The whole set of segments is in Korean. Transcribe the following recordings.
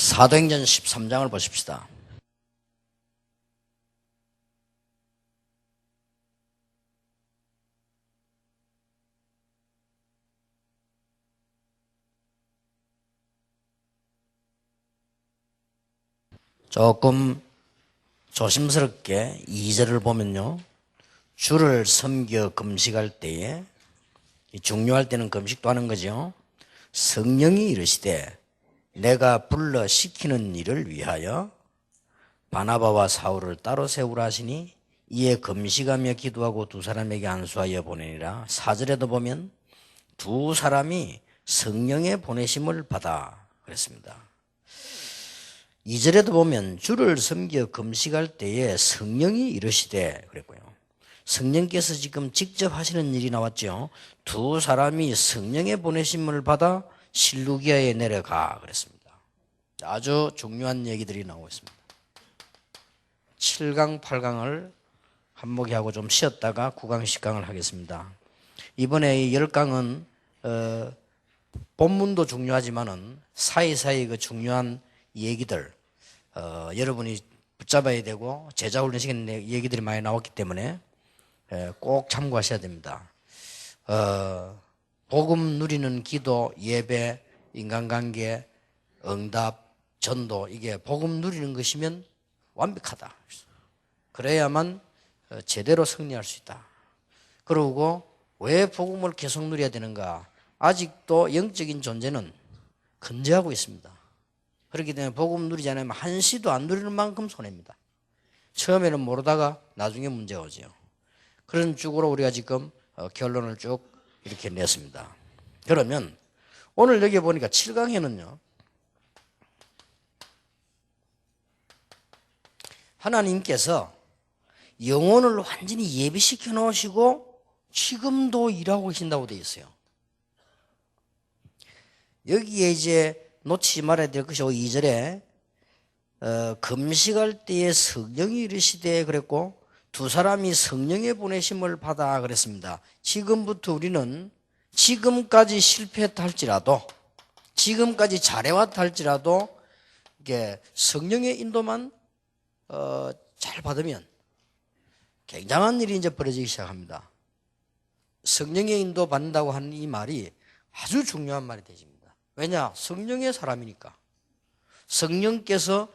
사도행전 13장을 보십시다. 조금 조심스럽게 2절을 보면요, 주를 섬겨 금식할 때에, 중요할 때는 금식도 하는 거죠. 성령이 이르시되 내가 불러 시키는 일을 위하여 바나바와 사울을 따로 세우라 하시니 이에 금식하며 기도하고 두 사람에게 안수하여 보내니라. 4절에도 보면 두 사람이 성령의 보내심을 받아 그랬습니다. 2절에도 보면 주를 섬겨 금식할 때에 성령이 이르시되 그랬고요. 성령께서 지금 직접 하시는 일이 나왔죠. 두 사람이 성령의 보내심을 받아 실루기아에 내려가 그랬습니다. 아주 중요한 얘기들이 나오고 있습니다. 7강, 8강을 한목에 하고 좀 쉬었다가 9강, 10강을 하겠습니다. 이번에 이 10강은 본문도 중요하지만은 사이사이 그 중요한 얘기들 여러분이 붙잡아야 되고 제자훈련 시간에 얘기들이 많이 나왔기 때문에 꼭 참고하셔야 됩니다. 복음 누리는 기도, 예배, 인간관계, 응답, 전도, 이게 복음 누리는 것이면 완벽하다. 그래야만 제대로 승리할 수 있다. 그리고 왜 복음을 계속 누려야 되는가? 아직도 영적인 존재는 건재하고 있습니다. 그렇기 때문에 복음 누리지 않으면 한시도 안 누리는 만큼 손해입니다. 처음에는 모르다가 나중에 문제가 오죠. 그런 쪽으로 우리가 지금 결론을 쭉 이렇게 냈습니다. 그러면 오늘 여기 보니까 7강에는요, 하나님께서 영혼을 완전히 예비시켜 놓으시고 지금도 일하고 계신다고 되어 있어요. 여기에 이제 놓치지 말아야 될 것이 2절에 금식할 때에 성령이 이르시되 그랬고 두 사람이 성령의 보내심을 받아 그랬습니다. 지금부터 우리는 지금까지 실패했다 할지라도, 지금까지 잘해왔다 할지라도 이게 성령의 인도만 잘 받으면 굉장한 일이 이제 벌어지기 시작합니다. 성령의 인도 받는다고 하는 이 말이 아주 중요한 말이 되집니다. 왜냐? 성령의 사람이니까. 성령께서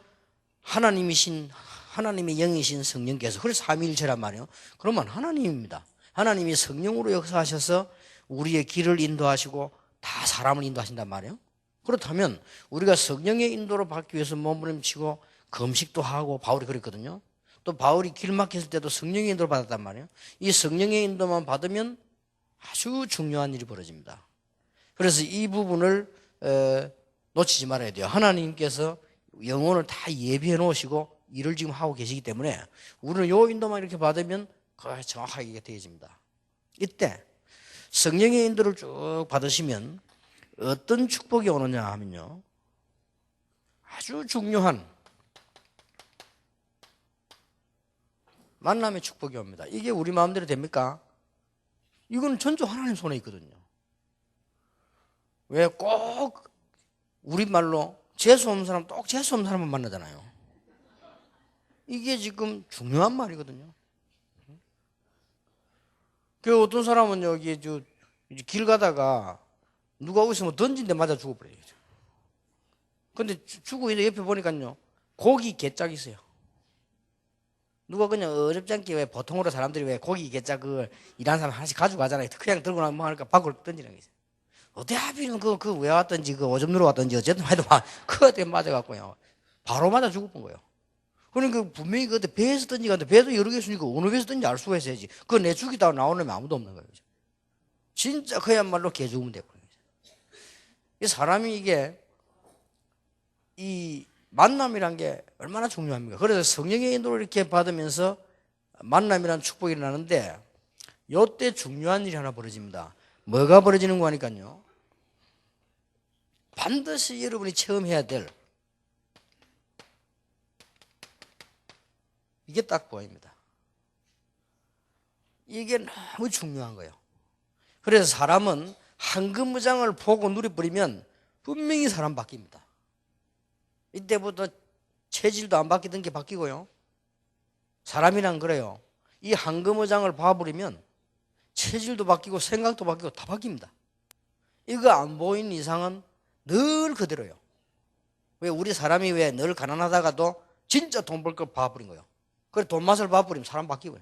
하나님의 영이신 성령께서, 그래서 삼위일체란 말이에요. 그러면 하나님입니다. 하나님이 성령으로 역사하셔서 우리의 길을 인도하시고 다 사람을 인도하신단 말이에요. 그렇다면 우리가 성령의 인도로 받기 위해서 몸부림치고 금식도 하고, 바울이 그랬거든요. 또 바울이 길 막혔을 때도 성령의 인도를 받았단 말이에요. 이 성령의 인도만 받으면 아주 중요한 일이 벌어집니다. 그래서 이 부분을 놓치지 말아야 돼요. 하나님께서 영혼을 다 예비해 놓으시고 일을 지금 하고 계시기 때문에 우리는 요 인도만 이렇게 받으면 그게 정확하게 되어집니다. 이때 성령의 인도를 쭉 받으시면 어떤 축복이 오느냐 하면요, 아주 중요한 만남의 축복이 옵니다. 이게 우리 마음대로 됩니까? 이건 전부 하나님 손에 있거든요. 왜 꼭 우리말로 재수 없는 사람, 꼭 재수 없는 사람만 만나잖아요. 이게 지금 중요한 말이거든요. 그 어떤 사람은 여기 길 가다가 누가 있으면 던진 데 맞아 죽어버려요. 근데 죽고 있는데 옆에 보니까요, 고기 개짝 있어요. 누가 그냥 어렵지 않게 왜 보통으로 사람들이 왜 고기 개짝 그걸 일하는 사람 하나씩 가지고 가잖아요. 그냥 들고 나면 뭐 하니까 밖으로 던지는 게 있어요. 어디 하필이면 그 왜 왔던지, 그 오줌 누러 왔던지, 어쨌든 하여튼 그때 맞아갖고요, 바로 맞아 죽어본 거예요. 그러니까 분명히 그때 배에서 던지는데 배도 여러 개 있으니까 어느 배에서 던지 알 수가 있어야지. 그거 내 죽이다가 나오려면 아무도 없는 거예요. 진짜 그야말로 개 죽으면 되거든요. 이 사람이 이게 이 만남이란 게 얼마나 중요합니까? 그래서 성령의 인도를 이렇게 받으면서 만남이란 축복이 일어나는데 이때 중요한 일이 하나 벌어집니다. 뭐가 벌어지는 거 하니까요, 반드시 여러분이 체험해야 될, 이게 딱 보입니다. 이게 너무 중요한 거예요. 그래서 사람은 황금무장을 보고 누려버리면 분명히 사람 바뀝니다. 이때부터 체질도 안 바뀌던 게 바뀌고요. 사람이란 그래요. 이 황금어장을 봐버리면 체질도 바뀌고 생각도 바뀌고 다 바뀝니다. 이거 안 보이는 이상은 늘 그대로요. 왜 우리 사람이 왜 늘 가난하다가도 진짜 돈 벌 걸 봐버린 거예요. 그래 돈 맛을 봐버리면 사람 바뀌고요.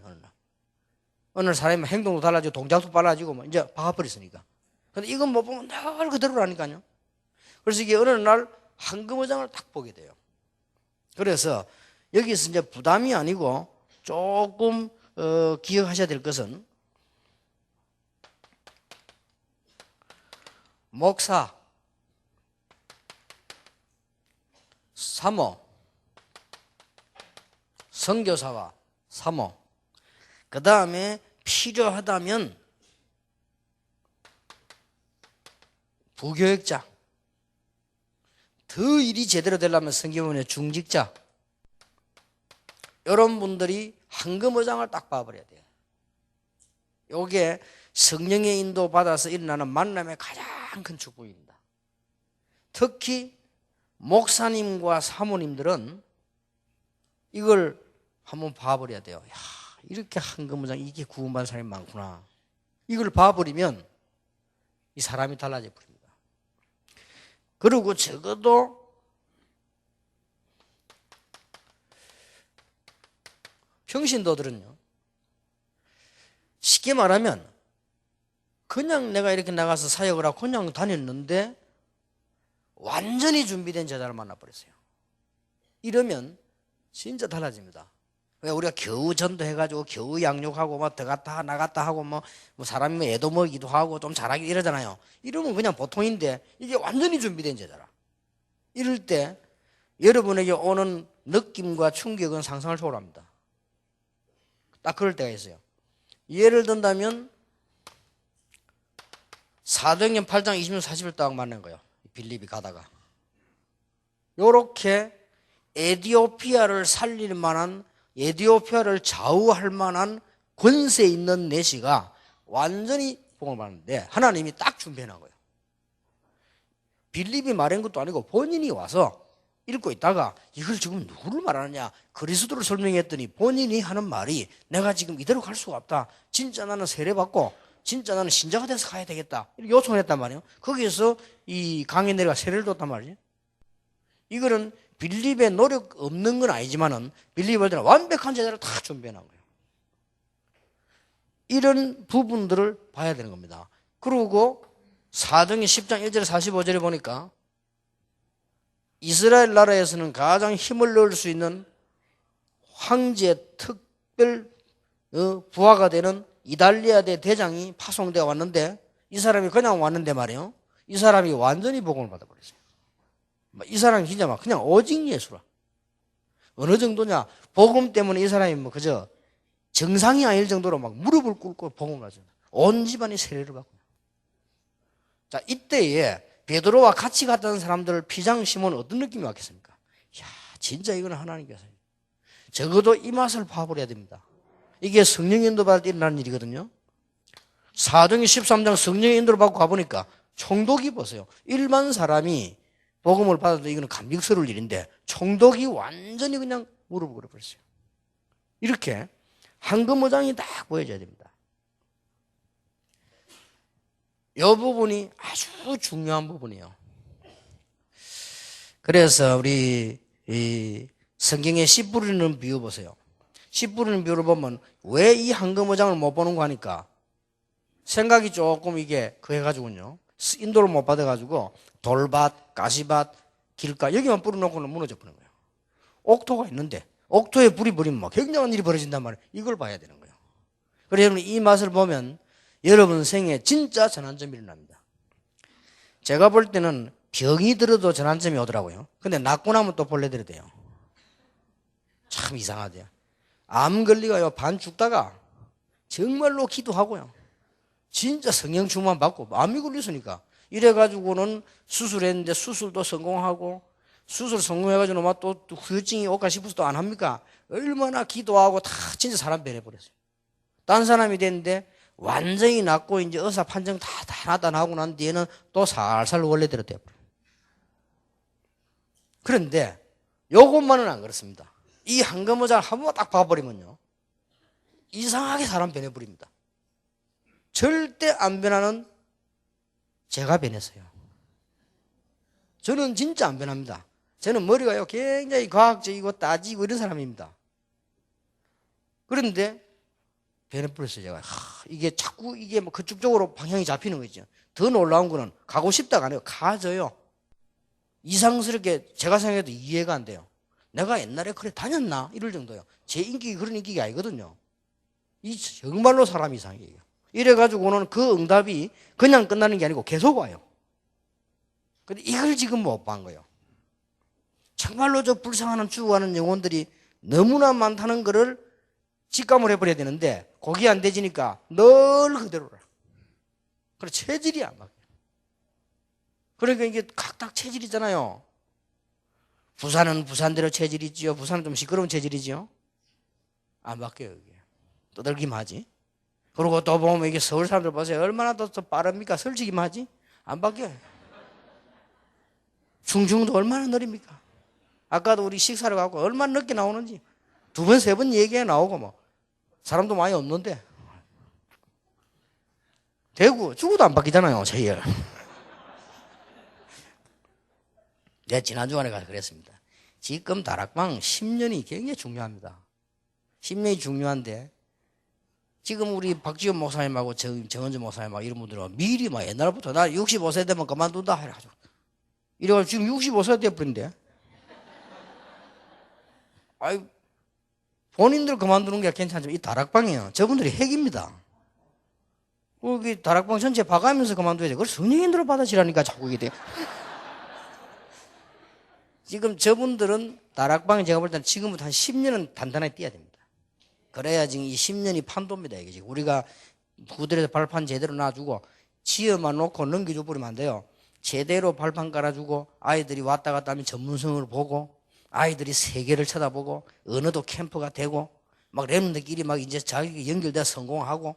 어느 날 사람이 행동도 달라지고 동작도 빨라지고 뭐 이제 봐버렸으니까. 근데 이건 못 보면 늘 그대로라니까요. 그래서 이게 어느 날 황금어장을 딱 보게 돼요. 그래서 여기서 이제 부담이 아니고 조금 기억하셔야 될 것은 목사, 사모, 선교사와 사모, 그 다음에 필요하다면 부교역자, 더 일이 제대로 되려면 성경원의 중직자, 이런 분들이 황금어장을 딱 봐버려야 돼요. 이게 성령의 인도 받아서 일어나는 만남의 가장 큰 축복입니다. 특히 목사님과 사모님들은 이걸 한번 봐버려야 돼요. 야, 이렇게 황금어장 이게 구원받은 사람이 많구나. 이걸 봐버리면 이 사람이 달라져 버립니다. 그리고 적어도 평신도들은요, 쉽게 말하면 그냥 내가 이렇게 나가서 사역을 하고 그냥 다녔는데 완전히 준비된 제자를 만나버렸어요. 이러면 진짜 달라집니다. 왜 우리가 겨우 전도해가지고 겨우 양육하고 뭐 들어갔다 나갔다 하고 뭐 사람이 뭐 애도 먹이기도 하고 좀 잘하기 이러잖아요. 이러면 그냥 보통인데 이게 완전히 준비된 제자라. 이럴 때 여러분에게 오는 느낌과 충격은 상상을 초월합니다. 딱 그럴 때가 있어요. 예를 든다면 사도행전 8장 20년 40일 딱 만난 거예요. 빌립이 가다가 요렇게 에티오피아를 살릴 만한, 에티오피아를 좌우할 만한 권세 있는 내시가 완전히 복음을 받는데 하나님이 딱 준비해놓은 거예요. 빌립이 말한 것도 아니고 본인이 와서 읽고 있다가 이걸 지금 누구를 말하느냐, 그리스도를 설명했더니 본인이 하는 말이 내가 지금 이대로 갈 수가 없다. 진짜 나는 세례받고 진짜 나는 신자가 돼서 가야 되겠다. 이렇게 요청을 했단 말이에요. 거기에서 이 강에 내려가 세례를 줬단 말이에요. 이거는 빌립의 노력 없는 건 아니지만은 빌립을 때는 완벽한 제자를 다 준비해놓은 거예요. 이런 부분들을 봐야 되는 겁니다. 그리고 사도행전 10장 1절 45절에 보니까 이스라엘 나라에서는 가장 힘을 넣을 수 있는 황제 특별 부하가 되는 이달리아 대 대장이 파송되어 왔는데 이 사람이 그냥 왔는데 말이에요. 이 사람이 완전히 복음을 받아버렸어요. 이 사람이 진짜 막 그냥 오직 예수라. 어느 정도냐? 복음 때문에 이 사람이 뭐 그저 정상이 아닐 정도로 막 무릎을 꿇고 복음을 받았어요. 온 집안이 세례를 받고. 자, 이때에 베드로와 같이 갔던 사람들 피장 시몬은 어떤 느낌이 왔겠습니까? 야, 진짜 이거는 하나님께서 적어도 이 맛을 봐버려야 됩니다. 이게 성령의 인도 받을 때 일어나는 일이거든요. 사도행전 13장 성령의 인도를 받고 가보니까 총독이 보세요. 일반 사람이 복음을 받아도 이거는 감격스러울 일인데 총독이 완전히 그냥 무릎을 꿇어버렸어요. 이렇게 황금어장이 딱 보여져야 됩니다. 이 부분이 아주 중요한 부분이에요. 그래서 우리 이 성경에 씨 뿌리는 비유 보세요. 씨 뿌리는 비유를 보면 왜 이 황금어장을 못 보는 거 하니까 생각이 조금 이게 그해가지고요. 인도를 못 받아가지고 돌밭, 가시밭, 길가 여기만 뿌려놓고는 무너져 버리는 거예요. 옥토가 있는데 옥토에 불이 버리면 막 굉장한 일이 벌어진단 말이에요. 이걸 봐야 되는 거예요. 그래서 여러분 이 맛을 보면 여러분 생에 진짜 전환점이 일어납니다. 제가 볼 때는 병이 들어도 전환점이 오더라고요. 근데 낫고 나면 또 본래 들어대요. 참 이상하대요. 암 걸리가요 반 죽다가 정말로 기도하고요. 진짜 성령 충만 받고 암이 걸렸으니까 이래가지고는 수술했는데 수술도 성공하고 수술 성공해가지고 막 또 후유증이 올까 싶어서 또 안 합니까? 얼마나 기도하고 다 진짜 사람 변해버렸어요. 딴 사람이 됐는데 완전히 낫고 이제 의사 판정 다 하고 난 뒤에는 또 살살 원래대로 돼버려요. 그런데 요것만은 안 그렇습니다. 이 황금어장을 한 번 딱 봐버리면요, 이상하게 사람 변해버립니다. 절대 안 변하는 제가 변했어요. 저는 진짜 안 변합니다. 저는 머리가요 굉장히 과학적이고 따지고 이런 사람입니다. 그런데 변해버렸어요. 제가 이게 자꾸 이게 뭐 그쪽 쪽으로 방향이 잡히는 거죠. 더 놀라운 거는 가고 싶다가 아니고 가져요. 이상스럽게 제가 생각해도 이해가 안 돼요. 내가 옛날에 그래 다녔나 이럴 정도요. 제 인격이 그런 인격이 아니거든요. 이 정말로 사람 이상이에요. 이래가지고는 그 응답이 그냥 끝나는 게 아니고 계속 와요. 근데 이걸 지금 못 본 거예요. 정말로 저 불쌍한 죽어가는 영혼들이 너무나 많다는 거를 직감을 해버려야 되는데 거기 안 되지니까 늘 그대로라. 그래 체질이 안 바뀌어요. 그러니까 이게 각각 체질이잖아요. 부산은 부산대로 체질이지요. 부산은 좀 시끄러운 체질이지요. 안 바뀌어요. 이게 떠들기만 하지. 그리고 또 보면 이게 서울 사람들 보세요. 얼마나 더 빠릅니까? 설치기만 하지. 안 바뀌어요. 충청도 얼마나 느립니까? 아까도 우리 식사를 가고 얼마나 늦게 나오는지 두 번, 세 번 얘기해 나오고 뭐 사람도 많이 없는데 대구 죽어도 안 바뀌잖아요. 제일. 내가 지난 주간에 가서 그랬습니다. 지금 다락방 10년이 굉장히 중요합니다. 10년이 중요한데 지금 우리 박지원 목사님하고 정은주 목사님하고 이런 분들은 미리 막 옛날부터 나 65세 되면 그만둔다 해가지고 이래가지고 지금 65세 돼버린대. 아이 본인들 그만두는 게 괜찮지만 이 다락방이요. 저분들이 핵입니다. 거기 다락방 전체 봐가면서 그만둬야 돼. 그걸 성령인들을 받아치라니까 자꾸 이게 돼. 지금 저분들은 다락방에 제가 볼 때는 지금부터 한 10년은 단단하게 뛰어야 됩니다. 그래야 지금 이 10년이 판도입니다. 이게 지금 우리가 구들에서 발판 제대로 놔주고 지어만 놓고 넘겨줘 버리면 안 돼요. 제대로 발판 깔아주고 아이들이 왔다 갔다 하면 전문성을 보고 아이들이 세계를 쳐다보고 언어도 캠프가 되고 막 랩런들끼리 막 이제 자기 연결돼 성공하고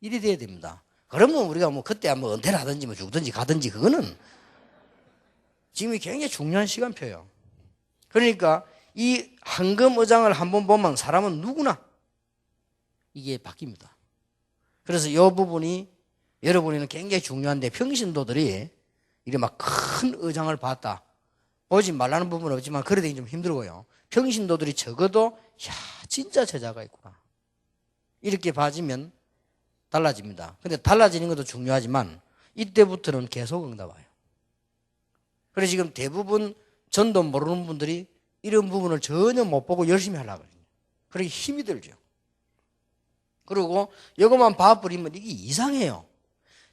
이래 돼야 됩니다. 그러면 우리가 뭐 그때 한번 은퇴를 하든지 뭐 죽든지 가든지 그거는 지금이 굉장히 중요한 시간표예요. 그러니까 이 황금어장을 한번 보면 사람은 누구나 이게 바뀝니다. 그래서 이 부분이 여러분에는 굉장히 중요한데 평신도들이 이래 막 큰 어장을 봤다. 보지 말라는 부분은 없지만 그래도 좀 힘들고요. 평신도들이 적어도 야 진짜 제자가 있구나. 이렇게 봐지면 달라집니다. 근데 달라지는 것도 중요하지만 이때부터는 계속 응답 와요. 그래서 지금 대부분 전도 모르는 분들이 이런 부분을 전혀 못 보고 열심히 하려고 그래요. 그러기 힘이 들죠. 그리고 이것만 봐버리면 이게 이상해요.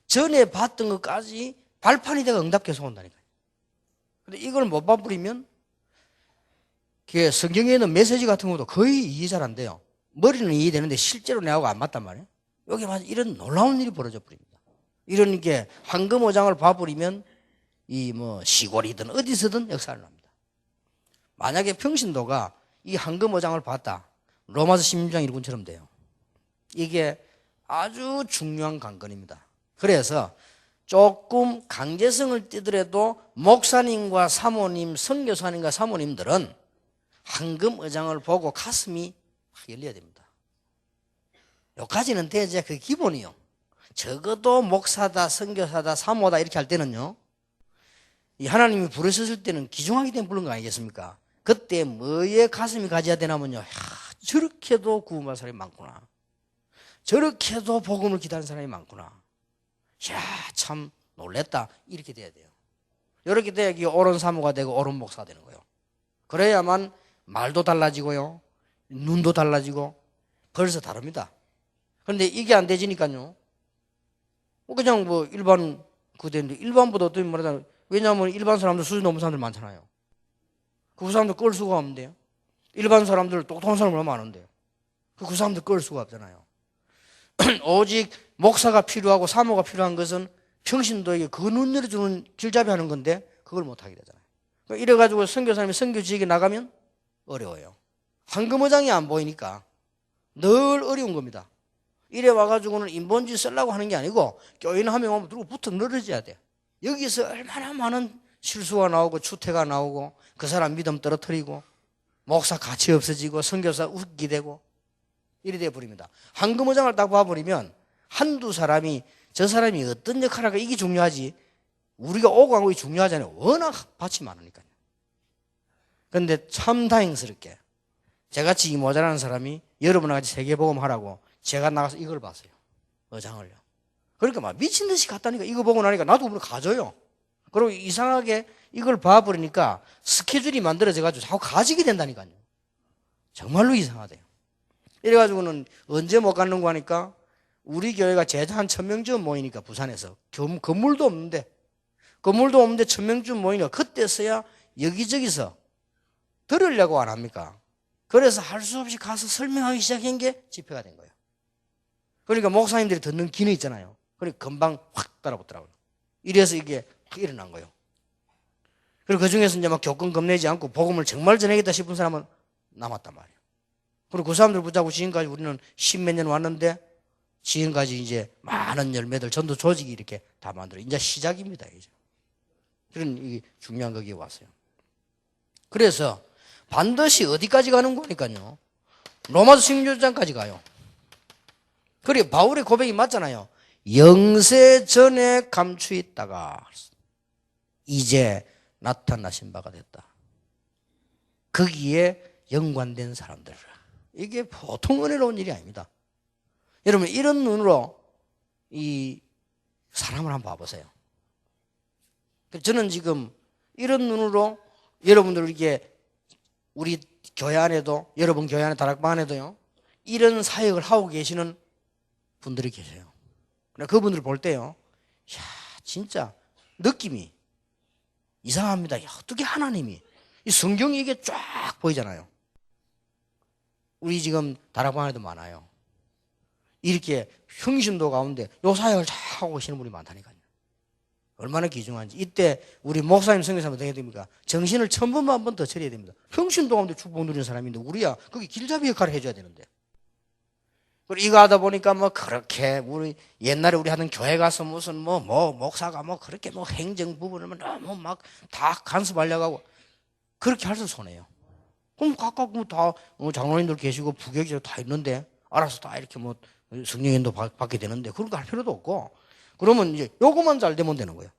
전에 봤던 것까지 발판이 되고 응답 계속 온다니까요. 근데 이걸 못 봐버리면 성경에 있는 메시지 같은 것도 거의 이해 잘 안 돼요. 머리는 이해되는데 실제로 내하고 안 맞단 말이에요. 여기 맞아 이런 놀라운 일이 벌어져 버립니다. 이런 게 황금어장을 봐버리면 이 뭐 시골이든 어디서든 역사를 납니다. 만약에 평신도가 이 황금어장을 봤다. 로마서 16장 1군처럼 돼요. 이게 아주 중요한 관건입니다. 그래서 조금 강제성을 띠더라도 목사님과 사모님, 선교사님과 사모님들은 황금어장을 보고 가슴이 열려야 됩니다. 여기까지는 돼야 그 기본이요. 적어도 목사다, 선교사다, 사모다 이렇게 할 때는요. 이 하나님이 부르셨을 때는 기중하기 때문에 부른 거 아니겠습니까? 그때 뭐에 가슴이 가져야 되냐면요. 저렇게도 구원받은 사람이 많구나. 저렇게도 복음을 기다리는 사람이 많구나. 이야 참 놀랬다. 이렇게 돼야 돼요. 이렇게 돼야 옳은 사모가 되고 옳은 목사가 되는 거예요. 그래야만 말도 달라지고요. 눈도 달라지고 벌써 다릅니다. 그런데 이게 안 되지니까요. 그냥 뭐 일반 그대인데 일반보다 어떻게 말하자면 왜냐하면 일반 사람들 수준 높은 사람들 많잖아요. 그 사람들 끌 수가 없는데요. 일반 사람들 똑똑한 사람들 많은데요. 그 사람들 끌 수가 없잖아요. 오직 목사가 필요하고 사모가 필요한 것은 평신도에게 그 눈 열어주는 길잡이 하는 건데 그걸 못하게 되잖아요. 그러니까 이래가지고 선교사님이 선교지역에 나가면 어려워요. 황금어장이 안 보이니까 늘 어려운 겁니다. 이래 와가지고는 인본주의 쓰려고 하는 게 아니고 교인 한 명 오면 누구 붙어 늘어져야 돼. 여기서 얼마나 많은 실수가 나오고 추태가 나오고 그 사람 믿음 떨어뜨리고 목사 가치 없어지고 선교사 웃기 되고 이래 돼 버립니다. 황금어장을 딱 봐버리면 한두 사람이 저 사람이 어떤 역할을 할까 이게 중요하지 우리가 오고 간 것이 중요하잖아요. 워낙 밭이 많으니까요. 그런데 참 다행스럽게 저같이 이 모자라는 사람이 여러분과 같이 세계복음 하라고 제가 나가서 이걸 봤어요. 어장을요. 그러니까 막 미친 듯이 갔다니까 이거 보고 나니까 나도 오늘 가져요. 그리고 이상하게 이걸 봐버리니까 스케줄이 만들어져가지고 자꾸 가지게 된다니까요. 정말로 이상하대요. 이래가지고는 언제 못 갔는고 하니까 우리 교회가 제자 한 1000명쯤 모이니까 부산에서 건물도 없는데 1000명쯤 모이니까 그때서야 여기저기서 들으려고 안 합니까? 그래서 할 수 없이 가서 설명하기 시작한 게 집회가 된 거예요. 그러니까 목사님들이 듣는 기능 있잖아요. 그러니까 금방 확 따라붙더라고요. 이래서 이게 확 일어난 거예요. 그리고 그 중에서 이제 막 교권 겁내지 않고 복음을 정말 전하겠다 싶은 사람은 남았단 말이에요. 그리고 그 사람들 붙잡고 지금까지 우리는 10몇 년 왔는데 지금까지 이제 많은 열매들 전도 조직이 이렇게 다 만들어. 이제 시작입니다. 이제. 그런 이 중요한 거기에 왔어요. 그래서 반드시 어디까지 가는 거니까요. 로마서 16장까지 가요. 그리고 바울의 고백이 맞잖아요. 영세 전에 감추있다가 이제 나타나신 바가 됐다. 거기에 연관된 사람들. 이게 보통 은혜로운 일이 아닙니다. 여러분 이런 눈으로 이 사람을 한번 봐보세요. 저는 지금 이런 눈으로 여러분들 이게 우리 교회 안에도 여러분 교회 안에 다락방 안에도요 이런 사역을 하고 계시는 분들이 계세요. 그분들 볼 때요, 야 진짜 느낌이 이상합니다. 야, 어떻게 하나님이 이 성경이 이게 쫙 보이잖아요. 우리 지금 다락방 안에도 많아요. 이렇게 형신도 가운데 요 사역을 잘 하고 계시는 분이 많다니까요. 얼마나 귀중한지. 이때 우리 목사님 성교사님 어떻게 해야 됩니까? 정신을 1000번만 한 번 더 처리해야 됩니다. 형신도 가운데 축복 누리는 사람인데 우리야 거기 길잡이 역할을 해줘야 되는데. 그리고 이거 하다 보니까 뭐 그렇게 우리 옛날에 우리 하던 교회 가서 무슨 뭐 목사가 뭐 그렇게 뭐 행정 부분을 너무 막 다 간섭하려고 하고 그렇게 할 수 손해요. 그럼 각각 뭐 다 장로님들 계시고 부교육자 다 있는데 알아서 다 이렇게 뭐 성령인도 받게 되는데 그런 거 할 필요도 없고 그러면 이제 요거만 잘 되면 되는 거예요.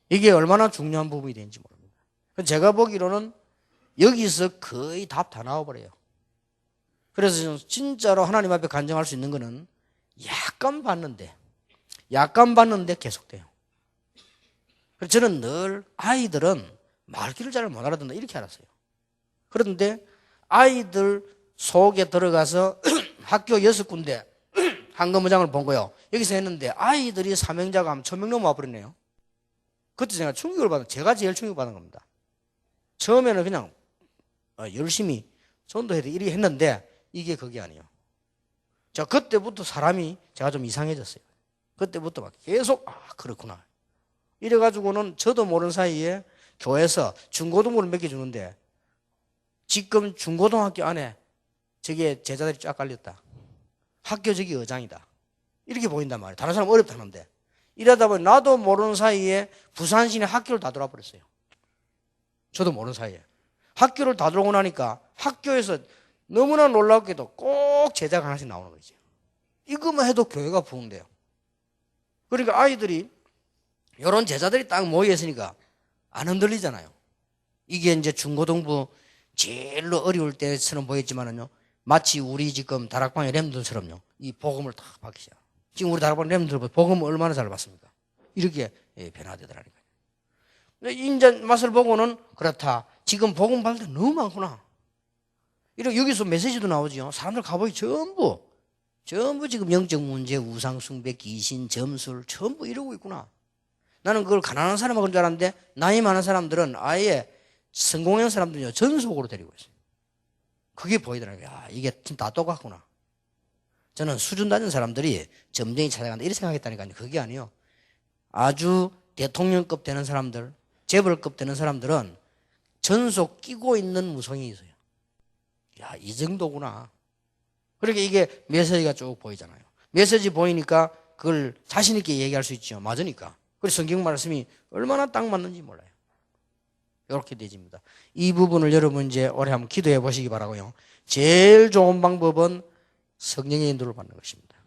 이게 얼마나 중요한 부분이 되는지 모릅니다. 제가 보기로는 여기서 거의 답 다 나와버려요. 그래서 진짜로 하나님 앞에 간증할 수 있는 거는 약간 봤는데 계속돼요. 그래서 저는 늘 아이들은 말귀를 잘 못 알아듣는다 이렇게 알았어요. 그런데 아이들 속에 들어가서 학교 6군데 황금어장을 본 거예요. 여기서 했는데 아이들이 사명자가 하면 1000명 넘어 와버렸네요. 그때 제가 제가 제일 충격받은 겁니다. 처음에는 그냥 열심히 전도해야 돼 이렇게 했는데 이게 그게 아니에요. 자, 그때부터 사람이 제가 좀 이상해졌어요. 그때부터 막 계속 그렇구나. 이래가지고는 저도 모르는 사이에 교회에서 중고등부를 맡겨주는데 지금 중고등학교 안에 저게 제자들이 쫙 깔렸다. 학교 저기 의장이다. 이렇게 보인단 말이에요. 다른 사람 어렵다는데. 이러다 보니 나도 모르는 사이에 부산시내 학교를 다 돌아버렸어요. 저도 모르는 사이에. 학교를 다 들어오고 나니까 학교에서 너무나 놀랍게도 꼭 제자가 하나씩 나오는 거죠. 이것만 해도 교회가 부흥돼요. 그러니까 아이들이 이런 제자들이 딱 모여있으니까 안 흔들리잖아요. 이게 이제 중고등부 제일로 어려울 때처럼 보였지만은요, 마치 우리 지금 다락방의 렘들처럼요, 이 복음을 딱 받기 시작. 지금 우리 다락방 렘들 복음을 얼마나 잘 받습니까? 이렇게 변화되더라니까요. 이제 맛을 보고는 그렇다. 지금 복음 받을 때 너무 많구나. 이렇게 여기서 메시지도 나오죠. 사람들 가보니 전부 지금 영적 문제, 우상숭배, 귀신, 점술 전부 이러고 있구나. 나는 그걸 가난한 사람하고 그런 줄 알았는데 나이 많은 사람들은 아예 성공한 사람들은요 전속으로 데리고 있어요. 그게 보이더라고요. 야, 이게 다 똑같구나. 저는 수준 낮은 사람들이 점쟁이 찾아간다 이렇게 생각했다니까요. 그게 아니에요. 아주 대통령급 되는 사람들, 재벌급 되는 사람들은 전속 끼고 있는 무성이 있어요. 야, 이 정도구나. 그러니까 이게 메시지가 쭉 보이잖아요. 메시지 보이니까 그걸 자신 있게 얘기할 수 있죠. 맞으니까. 그래서 성경 말씀이 얼마나 딱 맞는지 몰라요. 이렇게 되집니다. 이 부분을 여러분 이제 올해 한번 기도해 보시기 바라고요. 제일 좋은 방법은 성령의 인도를 받는 것입니다.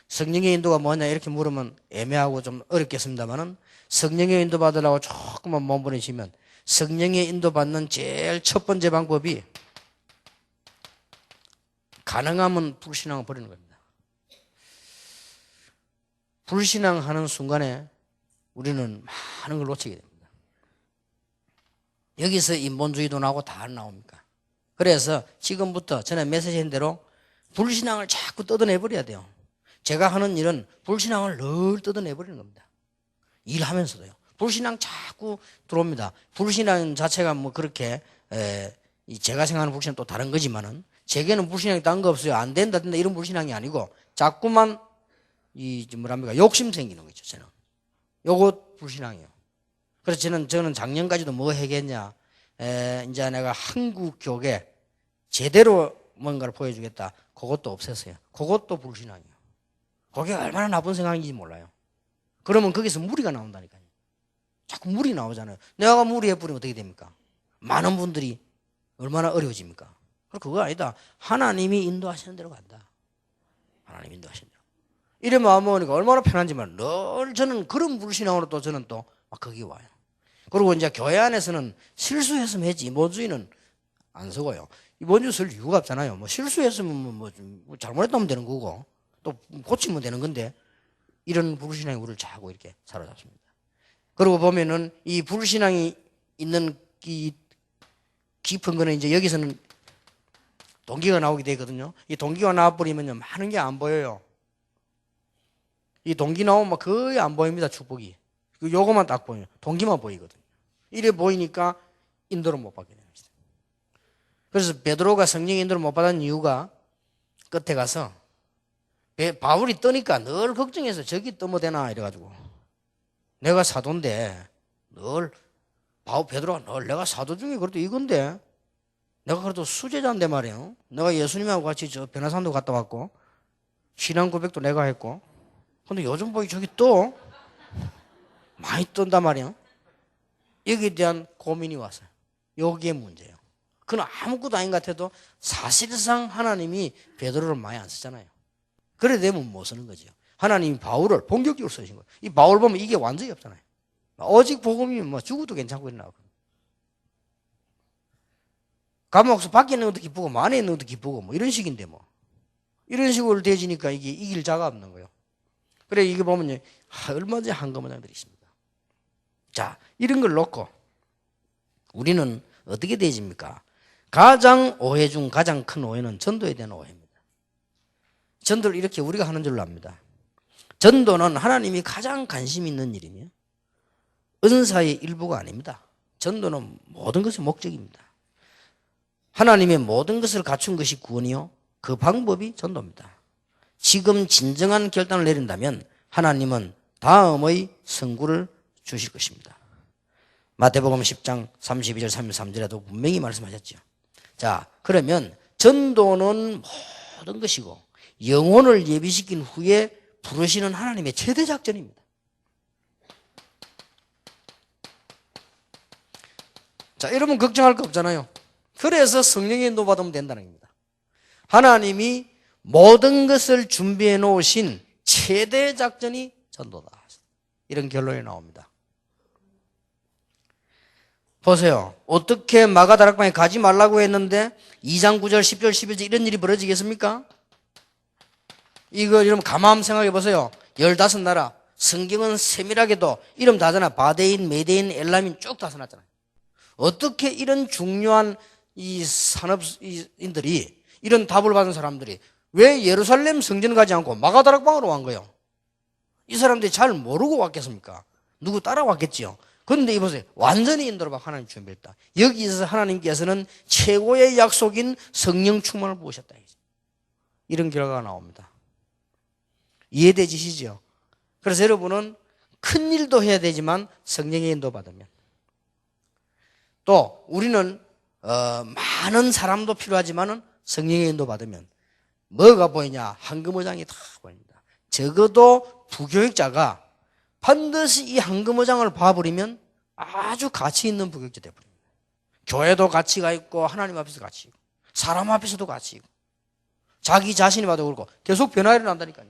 성령의 인도가 뭐냐 이렇게 물으면 애매하고 좀 어렵겠습니다만은 성령의 인도 받으려고 조금만 몸 보내시면 성령의 인도 받는 제일 첫 번째 방법이 가능하면 불신앙을 버리는 겁니다. 불신앙하는 순간에 우리는 많은 걸 놓치게 됩니다. 여기서 인본주의도 나오고 다 나옵니까? 그래서 지금부터 저는 메시지한 대로 불신앙을 자꾸 뜯어내버려야 돼요. 제가 하는 일은 불신앙을 늘 뜯어내버리는 겁니다. 일하면서도요. 불신앙 자꾸 들어옵니다. 불신앙 자체가 뭐 그렇게 제가 생각하는 불신앙은 또 다른 거지만은 제게는 불신앙이 딴 거 없어요. 안 된다 이런 불신앙이 아니고 자꾸만 욕심 생기는 거죠. 저는 요거 불신앙이에요. 그래서 저는 작년까지도 뭐 하겠냐. 이제 내가 한국 교계 제대로 뭔가를 보여주겠다. 그것도 없앴어요. 그것도 불신앙이에요. 그게 얼마나 나쁜 생각인지 몰라요. 그러면 거기서 무리가 나온다니까요. 자꾸 무리 나오잖아요. 내가 무리해버리면 어떻게 됩니까? 많은 분들이 얼마나 어려워집니까? 그거 아니다. 하나님이 인도하시는 대로 간다. 하나님이 인도하시는 대로. 이래 마음먹으니까 얼마나 편한지만 늘 저는 그런 불신앙으로 또 저는 또 막 거기 와요. 그리고 이제 교회 안에서는 실수했으면 했지. 인본주의는 안 쓰고요. 인본주의 쓸 이유가 없잖아요. 뭐 실수했으면 뭐 잘못했다면 되는 거고 또 고치면 되는 건데 이런 불신앙이 우리를 자꾸 이렇게 사로잡습니다. 그리고 보면은 이 불신앙이 있는 이 깊은 거는 이제 여기서는 동기가 나오게 되거든요. 이 동기가 나와버리면요 많은 게 안 보여요. 이 동기 나오면 거의 안 보입니다. 축복이. 요거만 딱 보여요. 동기만 보이거든요. 이래 보이니까 인도를 못 받게 됩니다. 그래서 베드로가 성령 인도를 못 받은 이유가 끝에 가서 바울이 뜨니까 늘 걱정해서 저기 뜨면 되나 이래가지고 내가 사도인데 늘 베드로가 늘 내가 사도 중에 그래도 이건데 내가 그래도 수제자인데 말이에요. 내가 예수님하고 같이 저 변화산도 갔다 왔고 신앙 고백도 내가 했고 근데 요즘 보기 저기 또 많이 뜬단 말이에요. 여기에 대한 고민이 왔어요. 여기에 문제예요. 그건 아무것도 아닌 것 같아도 사실상 하나님이 베드로를 많이 안 쓰잖아요. 그래 되면 못 쓰는 거죠. 하나님이 바울을 본격적으로 쓰신 거예요. 이 바울 보면 이게 완전히 없잖아요. 오직 복음이면 뭐 죽어도 괜찮고 이러나. 감옥에서 밖에 있는 것도 기쁘고 안에 있는 것도 기쁘고 뭐 이런 식인데 뭐. 이런 식으로 되지니까 이게 이길 자가 없는 거예요. 그래 이게 보면 얼마나 한거문장들이 있습니다. 자, 이런 걸 놓고 우리는 어떻게 되집니까? 가장 오해 중 가장 큰 오해는 전도에 대한 오해입니다. 전도를 이렇게 우리가 하는 줄로 압니다. 전도는 하나님이 가장 관심 있는 일이며 은사의 일부가 아닙니다. 전도는 모든 것의 목적입니다. 하나님의 모든 것을 갖춘 것이 구원이요. 그 방법이 전도입니다. 지금 진정한 결단을 내린다면 하나님은 다음의 선구를 주실 것입니다. 마태복음 10장 32절 33절에도 분명히 말씀하셨죠. 자, 그러면 전도는 모든 것이고 영혼을 예비시킨 후에 부르시는 하나님의 최대 작전입니다. 자, 여러분 걱정할 거 없잖아요. 그래서 성령의 인도 받으면 된다는 겁니다. 하나님이 모든 것을 준비해 놓으신 최대 작전이 전도다. 이런 결론이 나옵니다. 보세요. 어떻게 마가다락방에 가지 말라고 했는데 2장 9절 10절 11절 이런 일이 벌어지겠습니까? 이거 여러분 가만 생각해 보세요. 15나라 성경은 세밀하게도 이름 다잖아. 바데인, 메데인, 엘라민 쭉 다 써놨잖아요. 어떻게 이런 중요한 이 산업인들이 이런 답을 받은 사람들이 왜 예루살렘 성전 가지 않고 마가다락방으로 간 거예요? 이 사람들이 잘 모르고 왔겠습니까? 누구 따라왔겠지요. 그런데 이보세요. 완전히 인도를 받고 하나님 준비했다. 여기서 하나님께서는 최고의 약속인 성령 충만을 부으셨다. 이런 결과가 나옵니다. 이해되시죠? 그래서 여러분은 큰 일도 해야 되지만 성령의 인도 받으면 또 우리는 많은 사람도 필요하지만은 성령의 인도 받으면 뭐가 보이냐? 황금어장이 다 보입니다. 적어도 부교육자가 반드시 이 황금어장을 봐버리면 아주 가치 있는 부격자 되어버립니다. 교회도 가치가 있고 하나님 앞에서 가치 있고 사람 앞에서도 가치 있고 자기 자신이 봐도 그렇고 계속 변화가 일어난다니까요.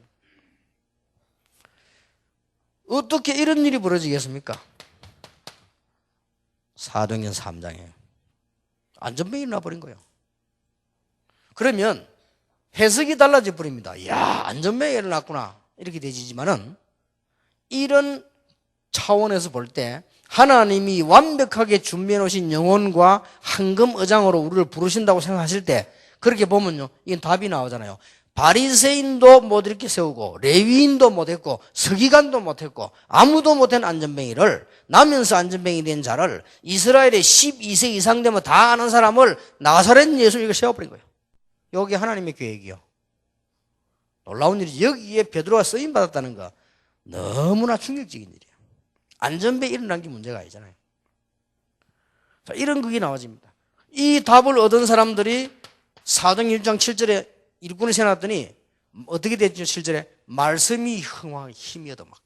어떻게 이런 일이 벌어지겠습니까? 사도행전 3장에 안전병이 일어나버린 거예요. 그러면 해석이 달라져 버립니다. 이야, 안전병이 일어났구나 이렇게 되지만은 이런 차원에서 볼 때 하나님이 완벽하게 준비해 놓으신 영혼과 황금의장으로 우리를 부르신다고 생각하실 때 그렇게 보면요, 이건 답이 나오잖아요. 바리새인도 못 이렇게 세우고 레위인도 못했고 서기관도 못했고 아무도 못한 안전뱅이를, 나면서 안전뱅이 된 자를, 이스라엘에 12세 이상 되면 다 아는 사람을 나사렛 예수 이걸 세워버린 거예요. 여기 하나님의 계획이요. 놀라운 일이지. 여기에 베드로가 쓰임 받았다는 거 너무나 충격적인 일이에요. 안전뱅이 일어난 게 문제가 아니잖아요. 자, 이런 극이 나와집니다. 이 답을 얻은 사람들이 사도행전 1장 7절에 일꾼을 세워놨더니 어떻게 됐죠? 7절에 말씀이 흥황 힘이 얻어 막.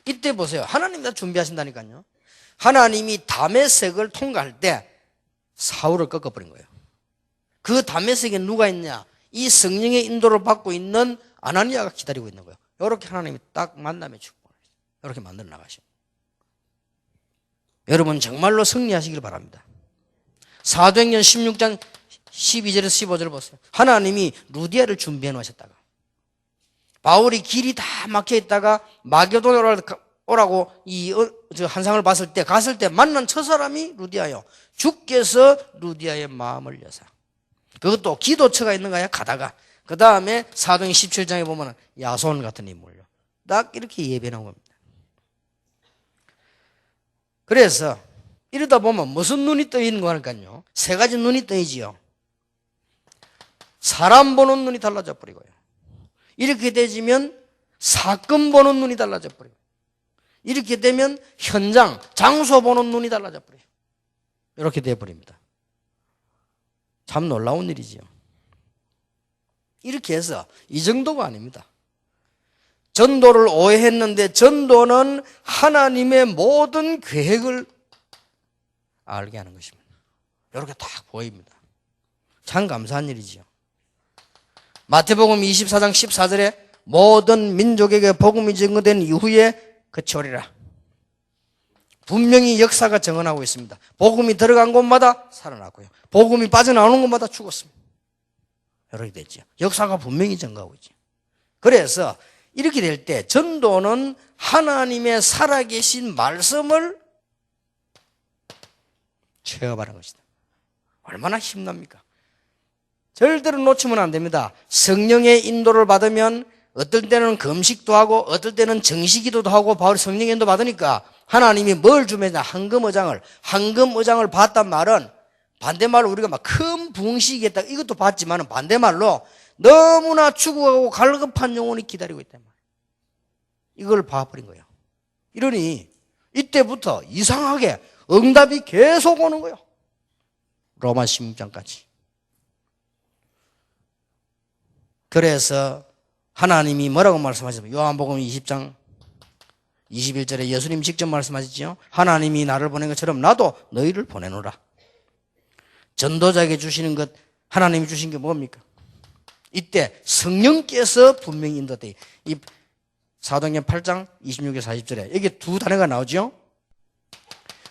이때 보세요. 하나님이 다 준비하신다니까요. 하나님이 다메섹을 통과할 때 사울을 꺾어버린 거예요. 그 다메섹에 누가 있냐? 이 성령의 인도를 받고 있는 아나니아가 기다리고 있는 거예요. 이렇게 하나님이 딱 만남에 축복을 해요. 이렇게 만들어 나가시고. 여러분 정말로 승리하시길 바랍니다. 사도행전 16장 12절에서 15절을 보세요. 하나님이 루디아를 준비해 놓으셨다가 바울이 길이 다 막혀 있다가 마게도냐로 오라고 이 한상을 봤을 때, 갔을 때 만난 첫 사람이 루디아요. 주께서 루디아의 마음을 여사. 그것도 기도처가 있는 거야 가다가. 그 다음에 사도행전 17장에 보면 야손 같은 인물요. 딱 이렇게 예배 나온 겁니다. 그래서 이러다 보면 무슨 눈이 떠있는 거니까요. 세 가지 눈이 떠이지요. 사람 보는 눈이 달라져 버리고요. 이렇게 되지면 사건 보는 눈이 달라져 버려요. 이렇게 되면 현장, 장소 보는 눈이 달라져 버려요. 이렇게 되어버립니다. 참 놀라운 일이지요. 이렇게 해서 이 정도가 아닙니다. 전도를 오해했는데 전도는 하나님의 모든 계획을 알게 하는 것입니다. 이렇게 딱 보입니다. 참 감사한 일이지요. 마태복음 24장 14절에 모든 민족에게 복음이 증거된 이후에 그치오리라. 분명히 역사가 증언하고 있습니다. 복음이 들어간 곳마다 살아났고요. 복음이 빠져나오는 곳마다 죽었습니다. 이렇게 됐죠. 역사가 분명히 증거하고 있죠. 그래서 이렇게 될 때 전도는 하나님의 살아계신 말씀을 체험하는 것이다. 얼마나 힘납니까? 절대로 놓치면 안 됩니다. 성령의 인도를 받으면 어떨 때는 금식도 하고 어떨 때는 정식기도도 하고 바로 성령의 인도 받으니까 하나님이 뭘 주면 황금의장을 받단 말은 반대말로 우리가 막 큰 부흥식이겠다 이것도 받지만 반대말로 너무나 죽어가고 갈급한 영혼이 기다리고 있단 말이에요. 이걸 봐버린 거예요. 이러니 이때부터 이상하게 응답이 계속 오는 거예요. 로마 16장까지. 그래서 하나님이 뭐라고 말씀하셨어요? 요한복음 20장 21절에 예수님 직접 말씀하셨죠. 하나님이 나를 보낸 것처럼 나도 너희를 보내노라. 전도자에게 주시는 것, 하나님이 주신 게 뭡니까? 이때 성령께서 분명히 인도돼. 이 사도행전 8장 26절 40절에 여기 두 단어가 나오죠.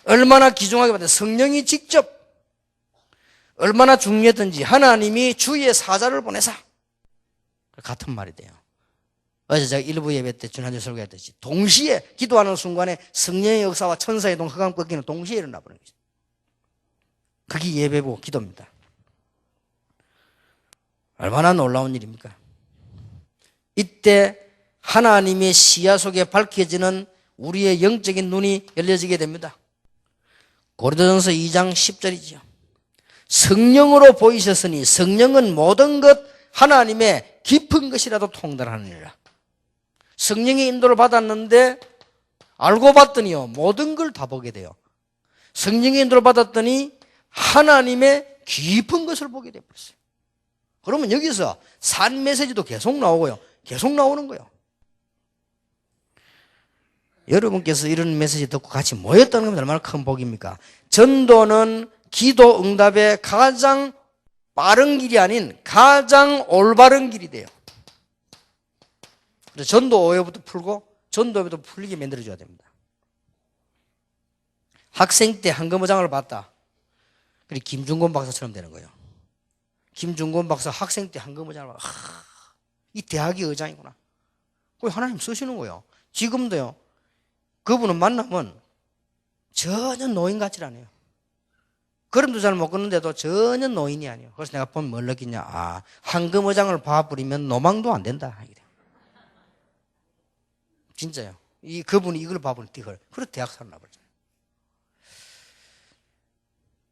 얼마나 귀중하게 봤는데 성령이 직접 얼마나 중요했던지 하나님이 주의 사자를 보내사. 같은 말이 돼요. 어제 제가 일부 예배 때 지난주에 설교했듯이 동시에 기도하는 순간에 성령의 역사와 천사의 동 흑암 꺾이는 동시에 일어나 버리는 거죠. 그게 예배고 기도입니다. 얼마나 놀라운 일입니까? 이때 하나님의 시야 속에 밝혀지는 우리의 영적인 눈이 열려지게 됩니다. 고린도전서 2장 10절이죠. 성령으로 보이셨으니 성령은 모든 것 하나님의 깊은 것이라도 통달하느니라. 성령의 인도를 받았는데 알고 봤더니요 모든 걸 다 보게 돼요. 성령의 인도를 받았더니 하나님의 깊은 것을 보게 되어버렸어요. 그러면 여기서 산 메시지도 계속 나오고요. 계속 나오는 거예요. 여러분께서 이런 메시지 듣고 같이 모였다는 건 얼마나 큰 복입니까? 전도는 기도 응답의 가장 빠른 길이 아닌 가장 올바른 길이 돼요. 그래서 전도 오해부터 풀고 전도부터 풀리게 만들어줘야 됩니다. 학생 때 한금어장을 봤다. 그리고 김중곤 박사처럼 되는 거예요. 김중곤 박사 학생 때 한금어장을 봤다. 이 대학의 의장이구나. 그걸 하나님 쓰시는 거예요. 지금도요. 그분은 만나면 전혀 노인 같지 않아요. 걸음도 잘 못 걷는데도 전혀 노인이 아니에요. 그래서 내가 보면 뭘 느끼냐. 아, 한금어장을 봐버리면 노망도 안 된다. 진짜요. 그분이 이걸 봐버리면 이걸. 그래서 대학 살아나버렸잖아요.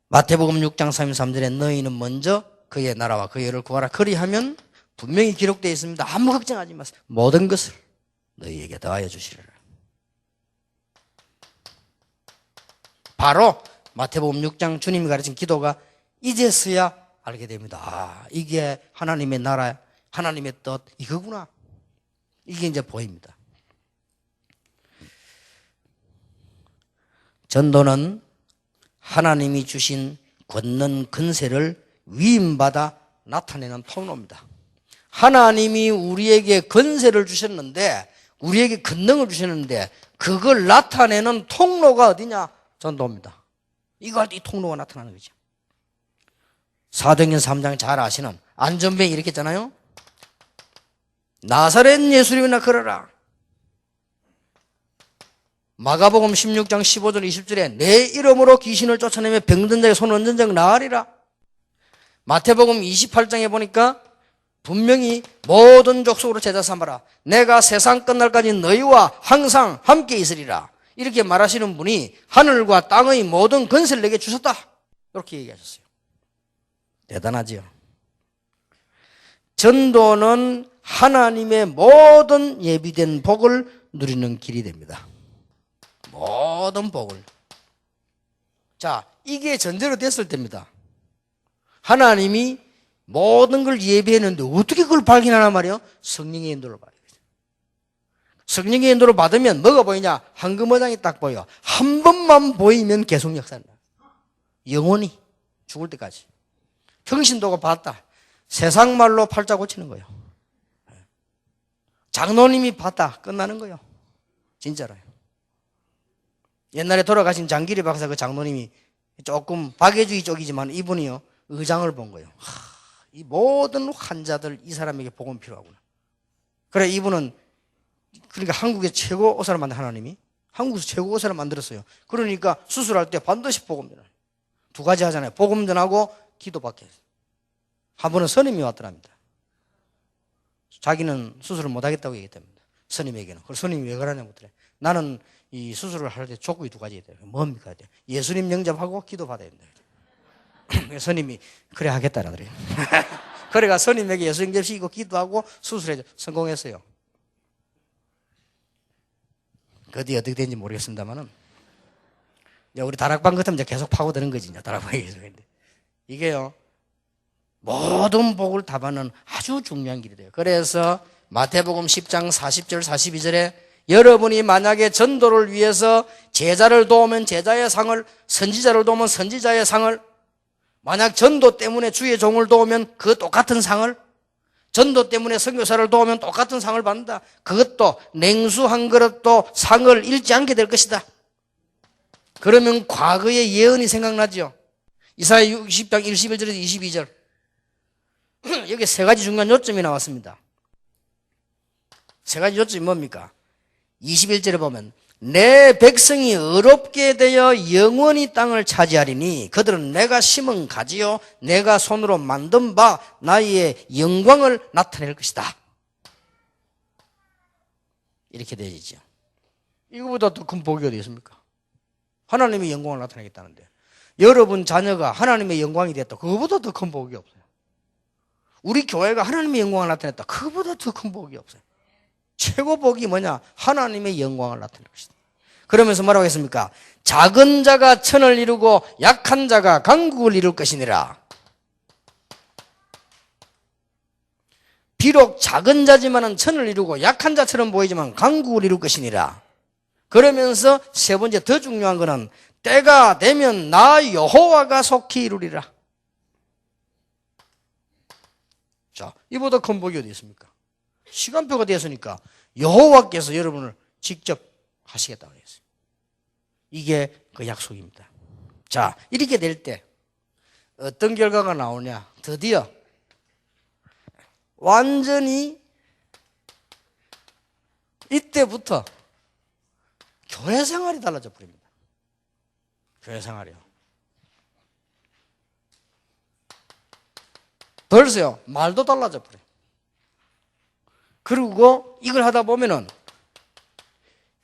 마태복음 6장 33절에 너희는 먼저 그의 나라와 그의 의를 구하라. 그리하면 분명히 기록되어 있습니다. 아무 걱정하지 마세요. 모든 것을 너희에게 더하여 주시리라. 바로 마태복음 6장 주님이 가르친 기도가 이제서야 알게 됩니다. 아, 이게 하나님의 나라, 하나님의 뜻 이거구나. 이게 이제 보입니다. 전도는 하나님이 주신 권능 근세를 위임받아 나타내는 통로입니다. 하나님이 우리에게 권세를 주셨는데, 우리에게 권능을 주셨는데 그걸 나타내는 통로가 어디냐? 전도입니다. 이거 할 때 이 통로가 나타나는 거죠. 사도행전 3장 잘 아시는 안전뱅이 이렇게 했잖아요. 나사렛 예수님이나 걸어라. 마가복음 16장 15절 20절에 내 이름으로 귀신을 쫓아내며 병든 자에게 손 얹은 적 나으리라. 마태복음 28장에 보니까 분명히 모든 족속으로 제자 삼아라. 내가 세상 끝날까지 너희와 항상 함께 있으리라. 이렇게 말하시는 분이 하늘과 땅의 모든 권세를 내게 주셨다. 이렇게 얘기하셨어요. 대단하지요. 전도는 하나님의 모든 예비된 복을 누리는 길이 됩니다. 모든 복을. 자, 이게 전제로 됐을 때입니다. 하나님이 모든 걸 예비했는데 어떻게 그걸 발견하란 말이에요? 성령의 인도를 받아요. 성령의 인도를 받으면 뭐가 보이냐? 한금어장이 딱 보여. 한 번만 보이면 계속 역사한다. 영원히 죽을 때까지. 평신도가 봤다. 세상 말로 팔자 고치는 거예요. 장로님이 봤다. 끝나는 거예요. 진짜로요. 옛날에 돌아가신 장기리 박사 그 장로님이 조금 박애주의 쪽이지만 이분이요 의장을 본 거예요. 이 모든 환자들 이 사람에게 복음 필요하구나. 그래 이분은 그러니까 한국의 최고 의사를 만든 하나님이 한국에서 최고 의사를 만들었어요. 그러니까 수술할 때 반드시 복음 전하요. 두 가지 하잖아요. 복음 전하고 기도받게. 한 번은 스님이 왔더랍니다. 자기는 수술을 못하겠다고 얘기했답니다. 스님에게는. 그래서 스님이 왜 그러냐고 그래. 나는 이 수술을 할 때 족구이 두 가지 돼요. 뭡니까? 예수님 영접하고 기도받아야 된다. 스님이 그래 하겠다라 그래요. 그래가 스님에게 예수 영접시키고 기도하고 수술에 성공했어요. 그 뒤에 어떻게 된지 모르겠습니다만은 우리 다락방 같으면 이제 계속 파고드는 거지. 다락방에 계속 했는데 이게요 모든 복을 다 받는 아주 중요한 길이 돼요. 그래서 마태복음 10장 40절 42절에 여러분이 만약에 전도를 위해서 제자를 도우면 제자의 상을, 선지자를 도우면 선지자의 상을, 만약 전도 때문에 주의 종을 도우면 그 똑같은 상을, 전도 때문에 선교사를 도우면 똑같은 상을 받는다. 그것도 냉수 한 그릇도 상을 잃지 않게 될 것이다. 그러면 과거의 예언이 생각나죠. 이사야 60장 21절에서 22절. 여기 세 가지 중요한 요점이 나왔습니다. 세 가지 요점이 뭡니까? 21절에 보면 내 백성이 의롭게 되어 영원히 땅을 차지하리니 그들은 내가 심은 가지요 내가 손으로 만든 바 나의 영광을 나타낼 것이다. 이렇게 되어지죠. 이거보다 더 큰 복이 어디 있습니까? 하나님의 영광을 나타내겠다는데 여러분 자녀가 하나님의 영광이 됐다. 그거보다 더 큰 복이 없어요. 우리 교회가 하나님의 영광을 나타냈다. 그거보다 더 큰 복이 없어요. 최고 복이 뭐냐? 하나님의 영광을 나타낼 것이다. 그러면서 뭐라고 했습니까? 작은 자가 천을 이루고 약한 자가 강국을 이룰 것이니라. 비록 작은 자지만은 천을 이루고 약한 자처럼 보이지만 강국을 이룰 것이니라. 그러면서 세 번째 더 중요한 거는 때가 되면 나 여호와가 속히 이루리라. 자, 이보다 큰 복이 어디 있습니까? 시간표가 되었으니까 여호와께서 여러분을 직접 하시겠다고 했어요. 이게 그 약속입니다. 자, 이렇게 될 때 어떤 결과가 나오냐? 드디어 완전히 이때부터 교회 생활이 달라져 버립니다. 교회 생활이요. 벌써요, 말도 달라져 버려요. 그리고 이걸 하다 보면은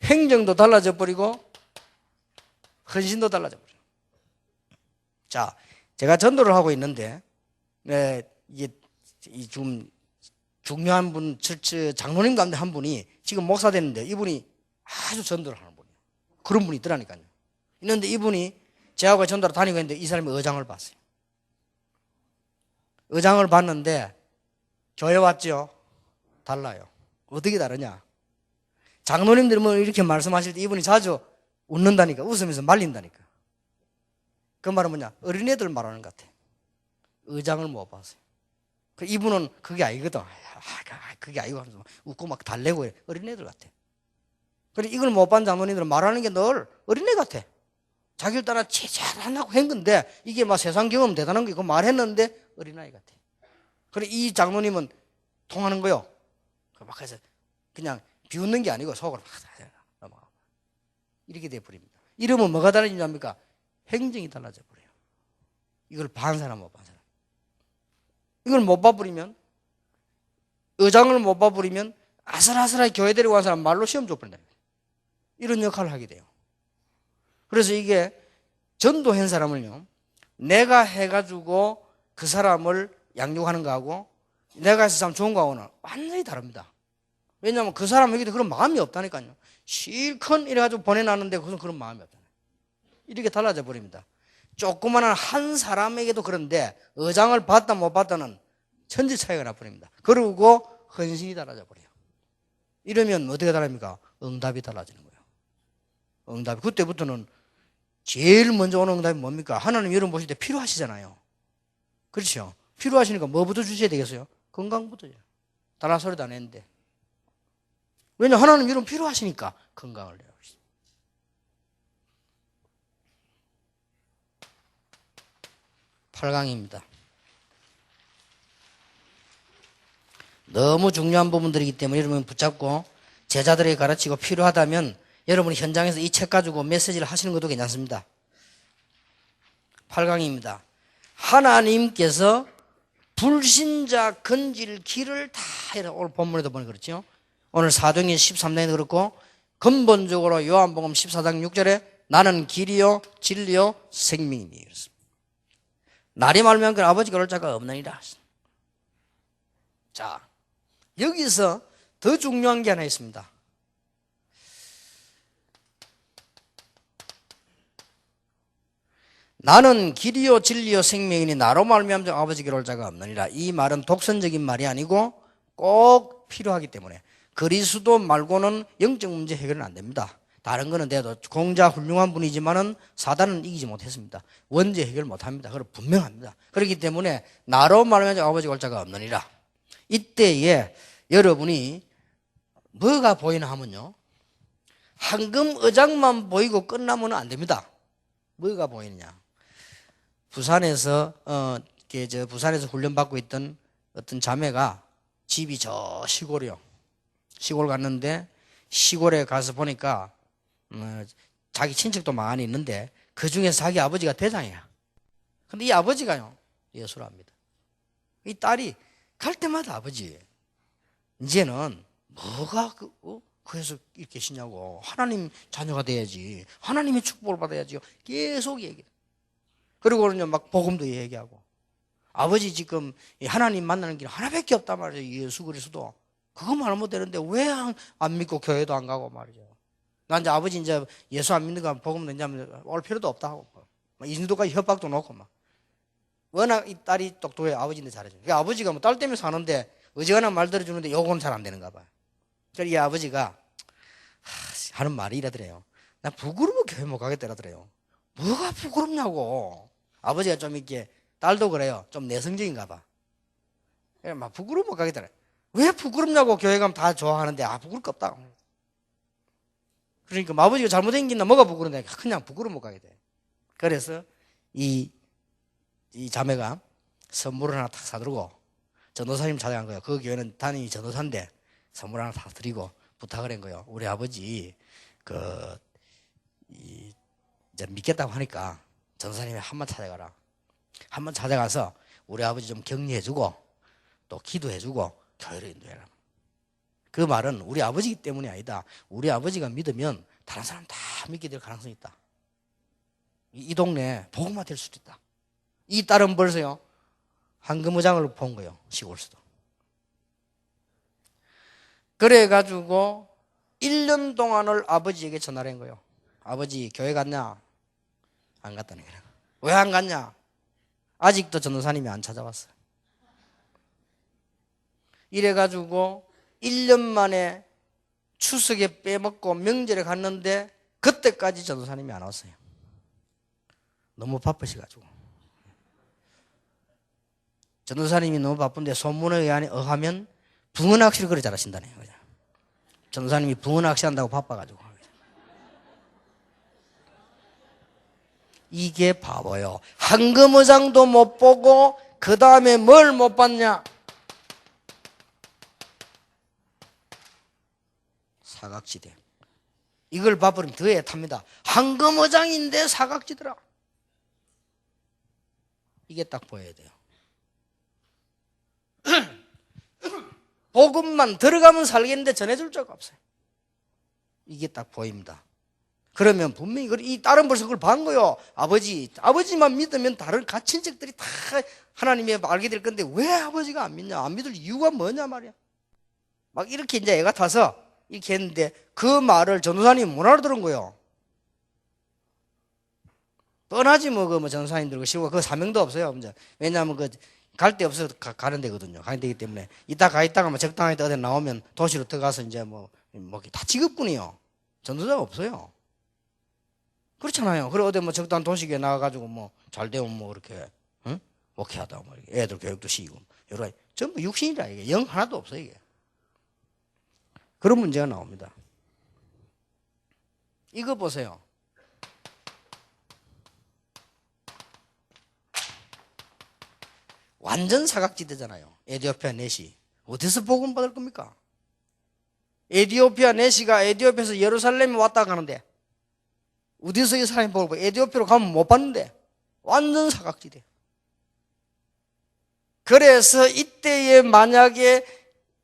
행정도 달라져 버리고 헌신도 달라져 버려요. 자, 제가 전도를 하고 있는데, 이게 좀 중요한 분, 장로님 가운데 한 분이 지금 목사 됐는데 이분이 아주 전도를 하는 분이에요. 그런 분이 있더라니까요. 있는데 이분이 제하고 전도를 다니고 있는데 이 사람이 의장을 봤어요. 의장을 봤는데 교회 왔죠? 달라요. 어떻게 다르냐? 장로님들은 뭐 이렇게 말씀하실 때 이분이 자주 웃는다니까, 웃으면서 말린다니까. 그 말은 뭐냐? 어린애들 말하는 것 같아. 의장을 못 봤어요. 이분은 그게 아니거든. 그게 아니고 하면서 웃고 막 달래고 어린애들 같아. 그래, 이걸 못 본 장로님들은 말하는 게 늘 어린애 같아. 자기를 따라 제잘하고 한 건데 이게 막 세상 경험 대단한 게 그 말했는데 어린아이 같아. 그래, 이 장로님은 통하는 거요. 막 해서 그냥 비웃는 게 아니고 속으로 막 넘어가. 이렇게 돼버립니다. 이러면 뭐가 달라지냐입니까? 행정이 달라져 버려요. 이걸 반 사람 못 반 사람. 이걸 못 봐버리면, 의장을 못 봐버리면 아슬아슬하게 교회 데리고 간 사람 말로 시험 줘버린다. 이런 역할을 하게 돼요. 그래서 이게 전도한 사람을요, 내가 해가지고 그 사람을 양육하는 거하고 내가 해서 참 좋은 거하고는 완전히 다릅니다. 왜냐하면 그 사람에게도 그런 마음이 없다니까요. 실컷 이래가지고 보내놨는데 무슨 그런 마음이 없잖아요. 이렇게 달라져 버립니다. 조그마한 한 사람에게도 그런데 의장을 받다 못 받다는 천지 차이가 나버립니다. 그리고 헌신이 달라져 버려요. 이러면 어떻게 달라집니까? 응답이 달라지는 거예요. 응답이. 그때부터는 제일 먼저 오는 응답이 뭡니까? 하나님 여러분 보실 때 필요하시잖아요. 그렇죠? 필요하시니까 뭐부터 주셔야 되겠어요? 건강부터요. 다른 소리도 안 했는데. 왜냐, 하나님 여러분 필요하시니까 건강을 내요. 8강입니다. 너무 중요한 부분들이기 때문에 여러분 붙잡고 제자들에게 가르치고 필요하다면 여러분이 현장에서 이 책 가지고 메시지를 하시는 것도 괜찮습니다. 8강입니다. 하나님께서 불신자 건질 길을 다 해라. 오늘 본문에도 보니 그렇죠. 오늘 사도행전 13장에도 그렇고 근본적으로 요한복음 14장 6절에 나는 길이요 진리요 생명이니 그렇습니다. 날이 말면 그 아버지가 올 자가 없느니라. 자, 여기서 더 중요한 게 하나 있습니다. 나는 길이요 진리요 생명이니 나로 말미암아 아버지께로 올 자가 없느니라. 이 말은 독선적인 말이 아니고 꼭 필요하기 때문에 그리스도 말고는 영적 문제 해결은 안 됩니다. 다른 거는 돼도 공자 훌륭한 분이지만은 사단은 이기지 못했습니다. 원죄 해결 못합니다. 그건 분명합니다. 그렇기 때문에 나로 말미암아 아버지가 올 자가 없느니라. 이때에 여러분이 뭐가 보이나 하면요, 황금 의장만 보이고 끝나면 안 됩니다. 뭐가 보이느냐? 부산에서 부산에서 훈련받고 있던 어떤 자매가 집이 저 시골이요. 시골 갔는데 시골에 가서 보니까 자기 친척도 많이 있는데 그 중에서 자기 아버지가 대장이야. 근데 이 아버지가요 예수를 합니다. 이 딸이 갈 때마다 아버지 이제는 뭐가 그래서 이렇게 계시냐고, 하나님 자녀가 돼야지, 하나님의 축복을 받아야지요. 계속 얘기해. 그리고는요 막 복음도 얘기하고, 아버지 지금 하나님 만나는 길 하나밖에 없단 말이죠. 예수 그리스도. 그것만 하면 되는데 왜 안 믿고 교회도 안 가고 말이죠. 난 이제 아버지 이제 예수 안 믿는 거 복음 내냐면 올 필요도 없다 하고 이 정도까지 협박도 놓고 막. 워낙 이 딸이 똑똑해. 아버지인데 잘해줘. 그러니까 아버지가 뭐 딸 때문에 사는데 어지간한 말 들어주는데 요건 잘 안 되는가 봐. 그래서 이 아버지가 하는 말이 이러더래요. 나 부끄러워 교회 못 가겠다더래요. 뭐가 부끄럽냐고. 아버지가 좀 이렇게, 딸도 그래요. 좀 내성적인가 봐. 그래 막 부끄러워 못 가겠다래. 왜 부끄럽냐고. 교회 가면 다 좋아하는데 부끄러울 거 없다. 그러니까 아버지가 잘못된 게 있나 뭐가 부끄러운데 그냥 부끄러워 못 가게 돼. 그래서 이 자매가 선물을 하나 탁 사들고 전도사님 찾아간 거예요. 그 교회는 담임이 전도사인데 선물 하나 탁 드리고 부탁을 한 거예요. 우리 아버지 이제 믿겠다고 하니까 전도사님이 한번 찾아가라. 한번 찾아가서 우리 아버지 좀 격려해주고 또 기도해주고 교회를 인도해라. 그 말은 우리 아버지이기 때문이 아니다. 우리 아버지가 믿으면 다른 사람 다 믿게 될 가능성이 있다. 이 동네에 복음화 될 수도 있다. 이 딸은 벌써요 황금의장을 본 거예요. 시골에서도. 그래가지고 1년 동안을 아버지에게 전화를 한 거예요. 아버지 교회 갔냐? 안 갔다는 거예요. 왜 안 갔냐? 아직도 전도사님이 안 찾아왔어요. 이래가지고 1년 만에 추석에 빼먹고 명절에 갔는데 그때까지 전도사님이 안 왔어요. 너무 바쁘셔가지고. 전도사님이 너무 바쁜데 소문에 의하면 붕어낚시를 그래 잘하신다네요. 전도사님이 붕어낚시 한다고 바빠가지고. 이게 바보요. 황금의장도 못 보고 그 다음에 뭘 못 봤냐? 사각지대. 이걸 봐버리면 더 애탑니다. 황금의장인데 사각지대라. 이게 딱 보여야 돼요. 복음만 들어가면 살겠는데 전해줄 자가 없어요. 이게 딱 보입니다. 그러면 분명히 이 딸은 벌써 그걸 본 거요. 아버지만 믿으면 다른 가친척들이 다 하나님의 알게 될 건데 왜 아버지가 안 믿냐? 안 믿을 이유가 뭐냐 말이야. 막 이렇게 이제 애가 타서 이렇게 했는데 그 말을 전도사님이 못 알아들은 거예요. 뻔하지 뭐 전도사님들 그 사명도 없어요. 왜냐하면 갈 데 없어서 가는 데거든요. 가는 데이기 때문에 이따 가 있다가 적당히 어디 나오면 도시로 들어가서 이제 다 직업군이요. 전도자가 없어요. 그렇잖아요. 그래 어디 적당한 도시에 나가가지고 잘 되면 이렇게 목회하다 애들 교육도 시키고 여러 가지 전부 육신이라 이게 영 하나도 없어요 이게. 그런 문제가 나옵니다. 이거 보세요. 완전 사각지대잖아요. 에티오피아 넷이 어디서 복음 받을 겁니까? 에티오피아 넷이가 에티오피아에서 예루살렘에 왔다 가는데 어디서 이 사람이 복음을 에티오피아로 가면 못 받는데 완전 사각지대. 그래서 이때에 만약에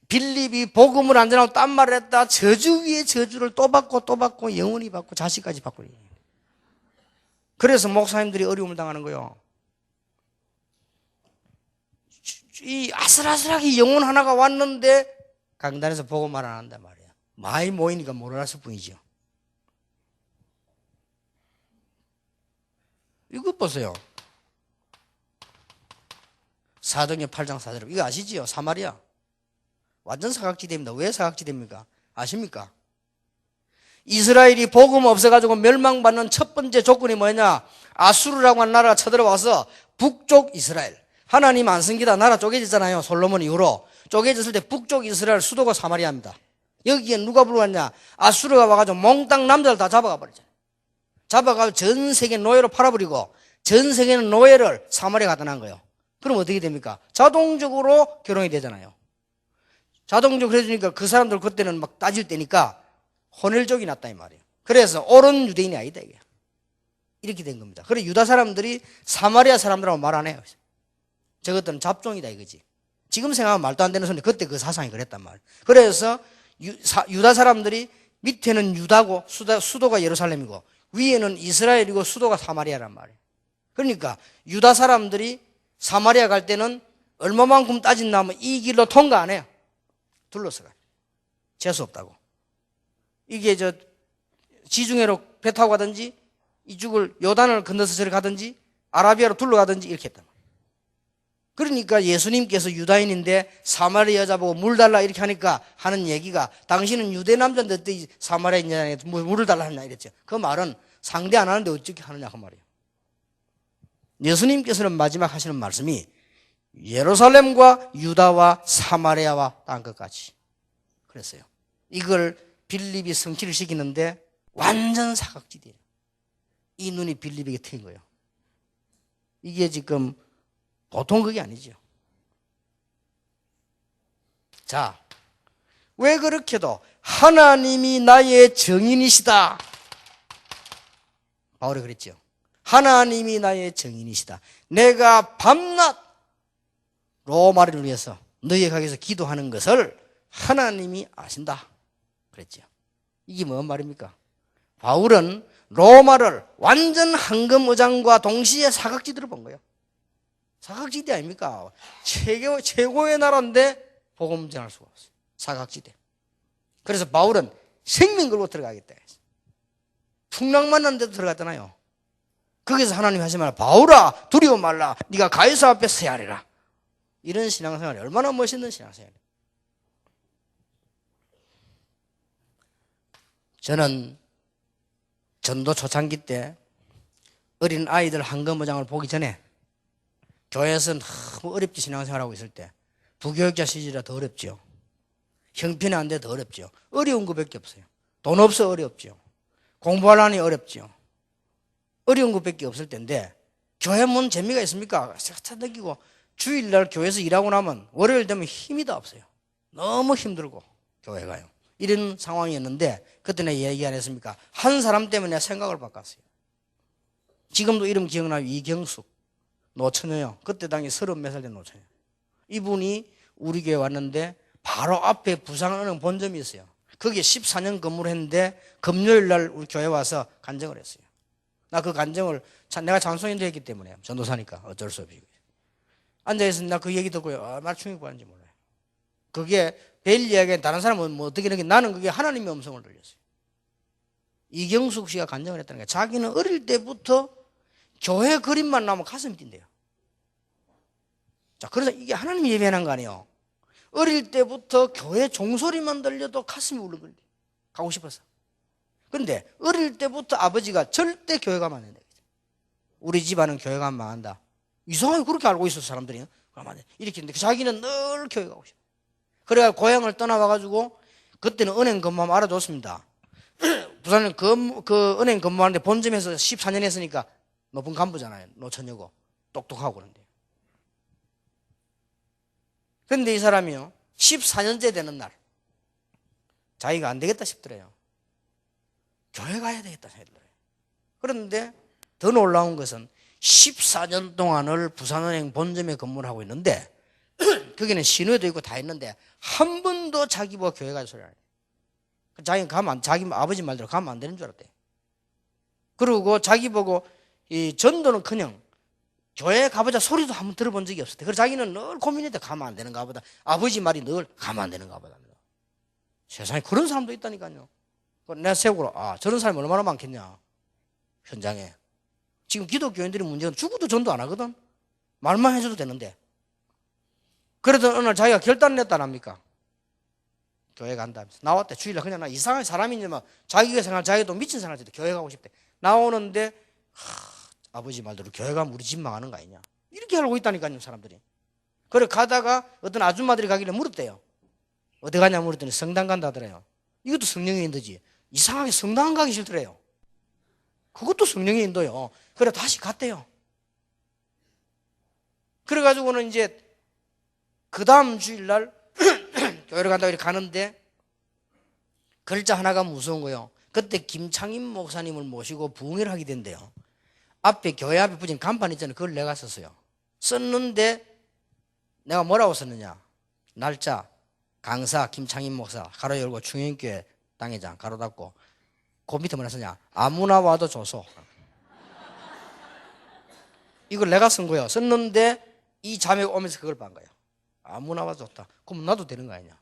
빌립이 복음을 안 전하고 딴 말을 했다 저주 위에 저주를 또 받고 영원히 받고 자식까지 받고. 그래서 목사님들이 어려움을 당하는 거예요. 이 아슬아슬하게 영혼 하나가 왔는데 강단에서 복음을 안 한단 말이야. 많이 모이니까 몰랐을 뿐이죠. 이거 보세요. 사도행전 8장 4절. 이거 아시지요? 사마리아. 완전 사각지대입니다. 왜 사각지대입니까? 아십니까? 이스라엘이 복음 없어가지고 멸망받는 첫 번째 조건이 뭐냐? 아수르라고 하는 나라가 쳐들어와서 북쪽 이스라엘. 하나님 안 섬기다 나라 쪼개졌잖아요. 솔로몬 이후로. 쪼개졌을 때 북쪽 이스라엘 수도가 사마리아입니다. 여기에 누가 불러왔냐? 아수르가 와가지고 몽땅 남자를 다 잡아가 버리잖아요. 잡아가지고 전 세계 노예로 팔아버리고 전 세계는 노예를 사마리아 갖다 놓은 거예요. 그럼 어떻게 됩니까? 자동적으로 결혼이 되잖아요. 자동적으로 해주니까 그 사람들 그때는 막 따질 때니까 혼혈족이 났다 이 말이에요. 그래서 옳은 유대인이 아니다 이게. 이렇게 된 겁니다. 그래서 유다 사람들이 사마리아 사람들하고 말 안 해요. 저것들은 잡종이다 이거지. 지금 생각하면 말도 안 되는 소리인데 그때 그 사상이 그랬단 말이에요. 그래서 유다 사람들이 밑에는 유다고 수도가 예루살렘이고 위에는 이스라엘이고 수도가 사마리아란 말이에요. 그러니까 유다 사람들이 사마리아 갈 때는 얼마만큼 따진다면 이 길로 통과 안 해요. 둘러서가요. 재수 없다고. 이게 지중해로 배 타고 가든지 이쪽을 요단을 건너서 저리 가든지 아라비아로 둘러가든지 이렇게 했단 말이에요. 그러니까 예수님께서 유다인인데 사마리아 여자 보고 물 달라 이렇게 하니까 하는 얘기가 당신은 유대 남자인데 어떻게 사마리아 여자에게 물을 달라 하냐 이랬죠. 그 말은 상대 안 하는데 어떻게 하느냐 그 말이에요. 예수님께서는 마지막 하시는 말씀이 예루살렘과 유다와 사마리아와 땅끝까지 그랬어요. 이걸 빌립이 성취를 시키는데 완전 사각지대예요. 이 눈이 빌립에게 트인 거예요. 이게 지금 보통 그게 아니죠. 자, 왜 그렇게도 하나님이 나의 정인이시다. 바울이 그랬죠. 하나님이 나의 정인이시다. 내가 밤낮 로마를 위해서 너희에게 가서 기도하는 것을 하나님이 아신다. 그랬죠. 이게 뭔 말입니까? 바울은 로마를 완전 황금의장과 동시에 사각지대로 본 거예요. 사각지대 아닙니까? 최고의 나라인데 복음 전할 수가 없어요. 사각지대. 그래서 바울은 생명 걸고 들어가겠다 했어요. 풍랑 만난 데도 들어갔잖아요. 거기서 하나님이 하신 말, 바울아 두려워 말라. 네가 가이사 앞에 서야 하리라. 이런 신앙생활이 얼마나 멋있는 신앙생활이에요. 저는 전도 초창기 때 어린 아이들 황금의장을 보기 전에 교회에서 너무 어렵게 신앙생활하고 있을 때 부교육자 시절이라 더 어렵죠. 형편이 안 돼 더 어렵죠. 어려운 것밖에 없어요. 돈 없어 어렵죠. 공부하려니 어렵죠. 어려운 것밖에 없을 텐데 교회 문 재미가 있습니까? 차 느끼고 주일날 교회에서 일하고 나면 월요일 되면 힘이 다 없어요. 너무 힘들고 교회 가요. 이런 상황이었는데 그때 내가 얘기 안 했습니까? 한 사람 때문에 생각을 바꿨어요. 지금도 이름 기억나요? 이경숙 노처녀요. 그때 당시 30몇 살 된 노처녀. 이분이 우리 교회 왔는데 바로 앞에 부산은행 본점이 있어요. 거기에 14년 근무를 했는데 금요일 날 우리 교회 와서 간증을 했어요. 나 그 간증을 내가 장소인도 했기 때문에 전도사니까 어쩔 수 없이 앉아있으면 나 그 얘기 듣고요. 얼마나 충격받는지 몰라요. 그게 별 이야기는 다른 사람은 뭐 어떻게 하는 게 나는 그게 하나님의 음성을 들렸어요. 이경숙 씨가 간증을 했다는 게 자기는 어릴 때부터 교회 그림만 나오면 가슴이 뛴대요. 자, 그래서 이게 하나님이 예배하는 거 아니에요. 어릴 때부터 교회 종소리만 들려도 가슴이 울렁거려. 가고 싶어서. 그런데 어릴 때부터 아버지가 절대 교회 가면 안 된다. 우리 집안은 교회 가면 망한다. 이상하게 그렇게 알고 있어서 사람들이 가면 안 돼. 이렇게 했는데 자기는 늘 교회 가고 싶어. 그래가 고향을 떠나와가지고 그때는 은행 근무하면 알아줬습니다. 부산은 그 은행 근무하는데 본점에서 14년 했으니까 높은 간부잖아요. 노처녀고 똑똑하고 그런데. 그런데 이 사람이요 14년째 되는 날 자기가 안 되겠다 싶더래요. 교회 가야 되겠다 생각더래요. 그런데 더 놀라운 것은 14년 동안을 부산은행 본점에 근무를 하고 있는데 거기는 신호도 있고 다 있는데 한 번도 자기 보고 교회 갈 소리 안 해요. 자기는 자기 아버지 말대로 가면 안 되는 줄 알았대. 그리고 자기 보고 이 전도는커녕 교회 가보자 소리도 한번 들어본 적이 없었대. 그래서 자기는 늘 고민했대. 가면 안 되는가 보다. 아버지 말이 늘 가면 안 되는가 보다. 세상에 그런 사람도 있다니까요. 내가 세우고 저런 사람이 얼마나 많겠냐 현장에. 지금 기독교인들이 문제는 죽어도 전도 안 하거든. 말만 해줘도 되는데. 그래도 어느 날 자기가 결단을 냈다 합니까? 교회 간다면서 나왔대. 주일날 그냥 나 이상한 사람이지만 자기가 생각 자기도 미친 생각을 했대. 교회 가고 싶대. 나오는데 아버지 말대로 교회 가면 우리 집 망하는 거 아니냐 이렇게 알고 있다니까요 사람들이. 그래 가다가 어떤 아줌마들이 가길래 물었대요. 어디 가냐 물었더니 성당 간다 하더래요. 이것도 성령의 인도지. 이상하게 성당 가기 싫더래요. 그것도 성령의 인도요. 그래 다시 갔대요. 그래가지고는 이제 그 다음 주일날 교회를 간다고 이렇게 가는데 글자 하나가 무서운 거예요. 그때 김창임 목사님을 모시고 부흥회를 하게 된대요. 앞에 교회 앞에 붙인 간판 있잖아요. 그걸 내가 썼어요. 썼는데 내가 뭐라고 썼느냐. 날짜 강사 김창임 목사 가로 열고 충현교회 당회장 가로 닫고 그 밑에 뭐라 썼냐. 아무나 와도 줘서. 이걸 내가 쓴 거예요. 썼는데 이 자매가 오면서 그걸 본 거예요. 아무나 와도 좋다. 그럼 나도 되는 거 아니냐.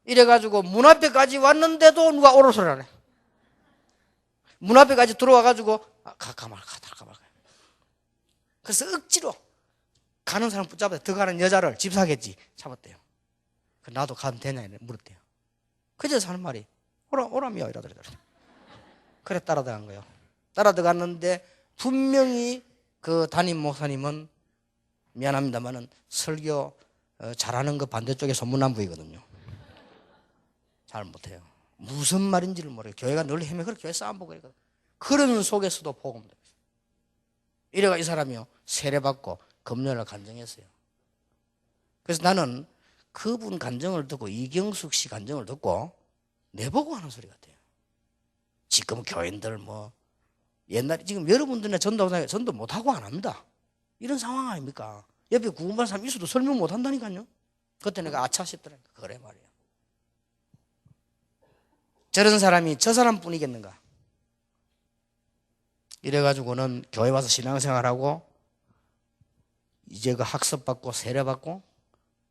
이래가지고 문 앞에까지 왔는데도 누가 오를 소리 안 해. 문 앞에까지 들어와가지고 가말. 그래서 억지로 가는 사람 붙잡아요. 더 가는 여자를 집사겠지. 잡았대요. 나도 가면 되냐 물었대요. 그제서 하는 말이 오라미요 이러더라고요. 그래 따라 들어간 거예요. 따라 들어갔는데 분명히 그 담임 목사님은 미안합니다만은 설교 잘하는 거 반대쪽에 소문난부이거든요. 잘 못해요. 무슨 말인지를 모르겠어요. 교회가 늘 헤매 그렇게 교회 싸움 보고 그러거든. 그런 속에서도 복음. 이래가 이 사람이요 세례받고 금요일날 간증했어요. 그래서 나는 그분 간증을 듣고 이경숙 씨 간증을 듣고 내보고 하는 소리 같아요. 지금 교인들 뭐 옛날에 지금 여러분들이나 전도 못하고 안 합니다. 이런 상황 아닙니까? 옆에 구분반 사람 있어도 설명 못한다니까요. 그때 내가 아차 싶더라니까. 그래 말이에요. 저런 사람이 저 사람뿐이겠는가. 이래가지고는 교회 와서 신앙생활하고 이제 그 학습받고 세례받고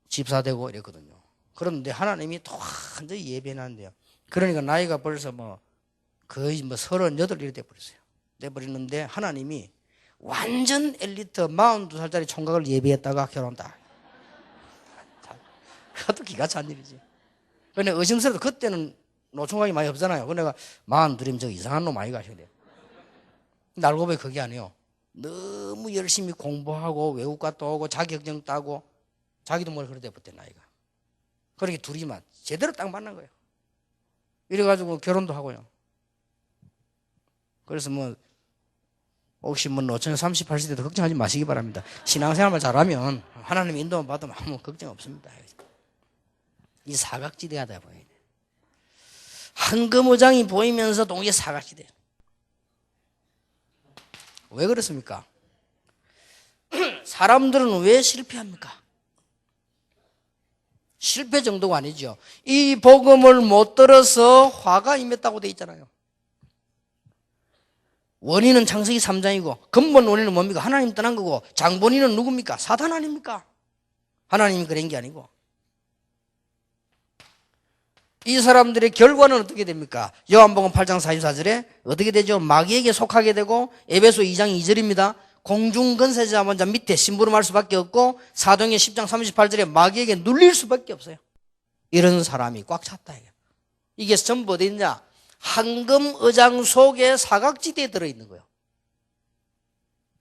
집사되고 이랬거든요. 그런데 하나님이 또 완전히 예배한대요. 그러니까 나이가 벌써 뭐 거의 38 이렇게 돼버렸어요. 돼버리는데 하나님이 완전 엘리트 42살짜리 총각을 예비했다가 결혼다. 그것도 기가 찬 일이지. 근데 의심스러워도 그때는 노총각이 많이 없잖아요. 그래서 내가 42이면 저 이상한 놈 아이가 하셔야 돼요. 근데 알고 보니 그게 아니에요. 너무 열심히 공부하고 외국가도 오고 자격증 따고 자기도 뭘 그러대 버렸대 나이가. 그렇게 둘이만 제대로 딱 만난 거예요. 이래가지고 결혼도 하고요. 그래서 뭐 혹시 뭐 노처녀 38세대도 걱정하지 마시기 바랍니다. 신앙생활만 잘하면 하나님 인도만 받으면 아무 걱정 없습니다. 이 사각지대가 돼 보여야 돼. 황금의장이 보이면서 동시에 사각지대. 왜 그렇습니까? 사람들은 왜 실패합니까? 실패 정도가 아니죠. 이 복음을 못 들어서 화가 임했다고 돼 있잖아요. 원인은 창세기 3장이고 근본 원인은 뭡니까? 하나님 떠난 거고 장본인은 누굽니까? 사탄 아닙니까? 하나님이 그런 게 아니고. 이 사람들의 결과는 어떻게 됩니까? 요한복음 8장 44절에 어떻게 되죠? 마귀에게 속하게 되고 에베소 2장 2절입니다. 공중건세자 밑에 심부름할 수밖에 없고 사도행전 10장 38절에 마귀에게 눌릴 수밖에 없어요. 이런 사람이 꽉 찼다. 이게 전부 어디 있냐? 황금의장 속에 사각지대에 들어있는 거예요.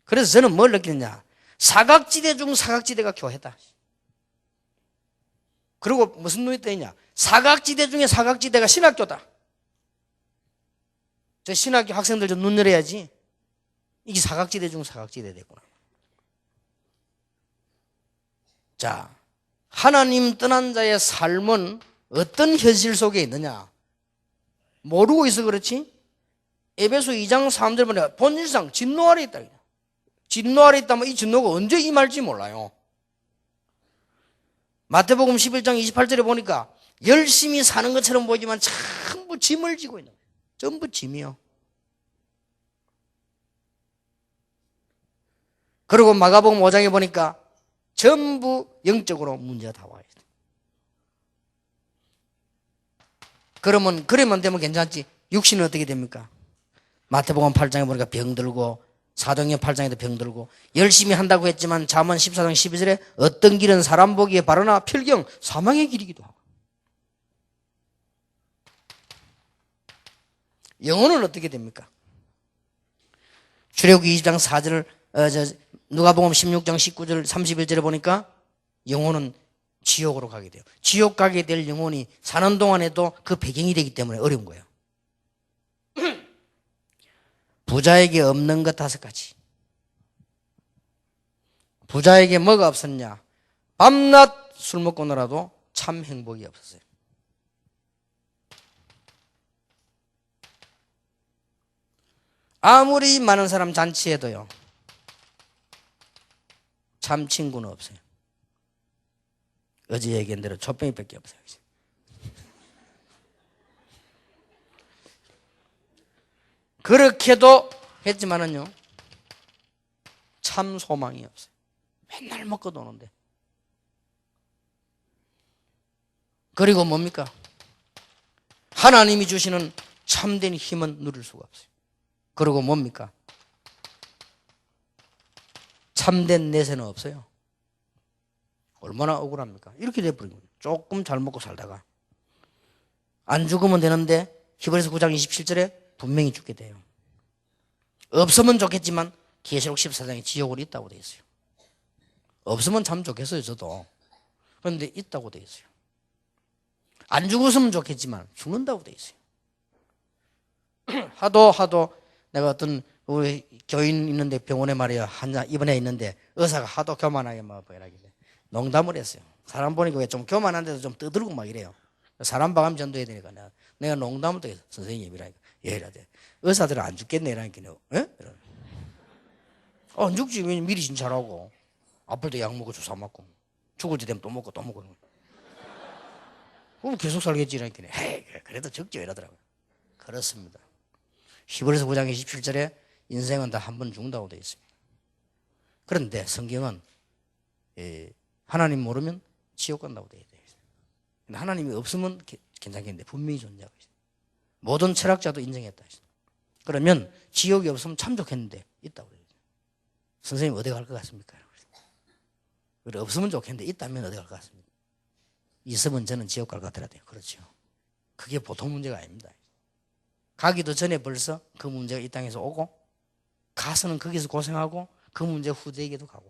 그래서 저는 뭘 느끼느냐? 사각지대 중 사각지대가 교회다. 그리고 무슨 눈이 떠있냐? 사각지대 중에 사각지대가 신학교다. 저 신학교 학생들 좀 눈 열어야지. 이게 사각지대 중 사각지대 됐구나. 자, 하나님 떠난 자의 삶은 어떤 현실 속에 있느냐? 모르고 있어 그렇지? 에베소 2장 3절 보면 본질상 진노 아래 있다. 진노 아래 있다면 이 진노가 언제 임할지 몰라요. 마태복음 11장 28절에 보니까 열심히 사는 것처럼 보이지만 전부 짐을 지고 있는 거예요. 전부 짐이요. 그리고 마가복음 5장에 보니까 전부 영적으로 문제가 다 와요. 그러면 되면 괜찮지. 육신은 어떻게 됩니까? 마태복음 8장에 보니까 병들고 사도행전 8장에도 병들고 열심히 한다고 했지만 잠언 14장 12절에 어떤 길은 사람 보기에 바르나 필경 사망의 길이기도 하고. 영혼은 어떻게 됩니까? 출애굽기 20장 4절 누가복음 16장 19절 31절에 보니까 영혼은 지옥으로 가게 돼요. 지옥 가게 될 영혼이 사는 동안에도 그 배경이 되기 때문에 어려운 거예요. 부자에게 없는 것 5가지. 부자에게 뭐가 없었냐? 밤낮 술 먹고 놀아도 참 행복이 없었어요. 아무리 많은 사람 잔치해도요, 참 친구는 없어요. 어제 얘기한 대로 촛병이밖에 없어요. 그렇게도 했지만은요, 참 소망이 없어요. 맨날 먹고 도는데. 그리고 뭡니까? 하나님이 주시는 참된 힘은 누릴 수가 없어요. 그리고 뭡니까? 참된 내세는 없어요. 얼마나 억울합니까? 이렇게 돼버린 거예요. 조금 잘 먹고 살다가 안 죽으면 되는데 히브리서 9장 27절에 분명히 죽게 돼요. 없으면 좋겠지만 계시록 14장에 지옥으로 있다고 돼 있어요. 없으면 참 좋겠어요, 저도. 그런데 있다고 돼 있어요. 안 죽었으면 좋겠지만 죽는다고 돼 있어요. 하도 내가 어떤 우리 교인 있는데 병원에 말이야 입원해 있는데 의사가 하도 교만하게 막 이러길래 농담을 했어요. 사람 보니까 왜 좀 교만한데도 좀 떠들고 막 이래요. 사람 방암 전도해야 되니까 내가 농담을 또 했어. 선생님이라니까 예 이러대. 의사들은 안 죽겠네 이러니까 예? 안 죽지. 왜 미리 진찰하고 아플 때 약 먹고 주사 맞고 죽을 때 되면 또 먹고 그럼 계속 살겠지 이러니까 헤이 그래도 적죠 이러더라고요. 그렇습니다. 히브리서 9장 27절에 인생은 다 한 번 죽는다고 되어 있습니다. 그런데 성경은 하나님 모르면 지옥 간다고 되어 있어요. 하나님이 없으면 괜찮겠는데 분명히 존재하고 있어요. 모든 철학자도 인정했다. 그러면 지옥이 없으면 참 좋겠는데 있다고 되어 있어요. 선생님 어디 갈 것 같습니까? 그래 없으면 좋겠는데 있다면 어디 갈 것 같습니까? 있으면 저는 지옥 갈 것 같더라고요. 그렇죠. 그게 보통 문제가 아닙니다. 가기도 전에 벌써 그 문제가 이 땅에서 오고 가서는 거기서 고생하고 그 문제 후대에게도 가고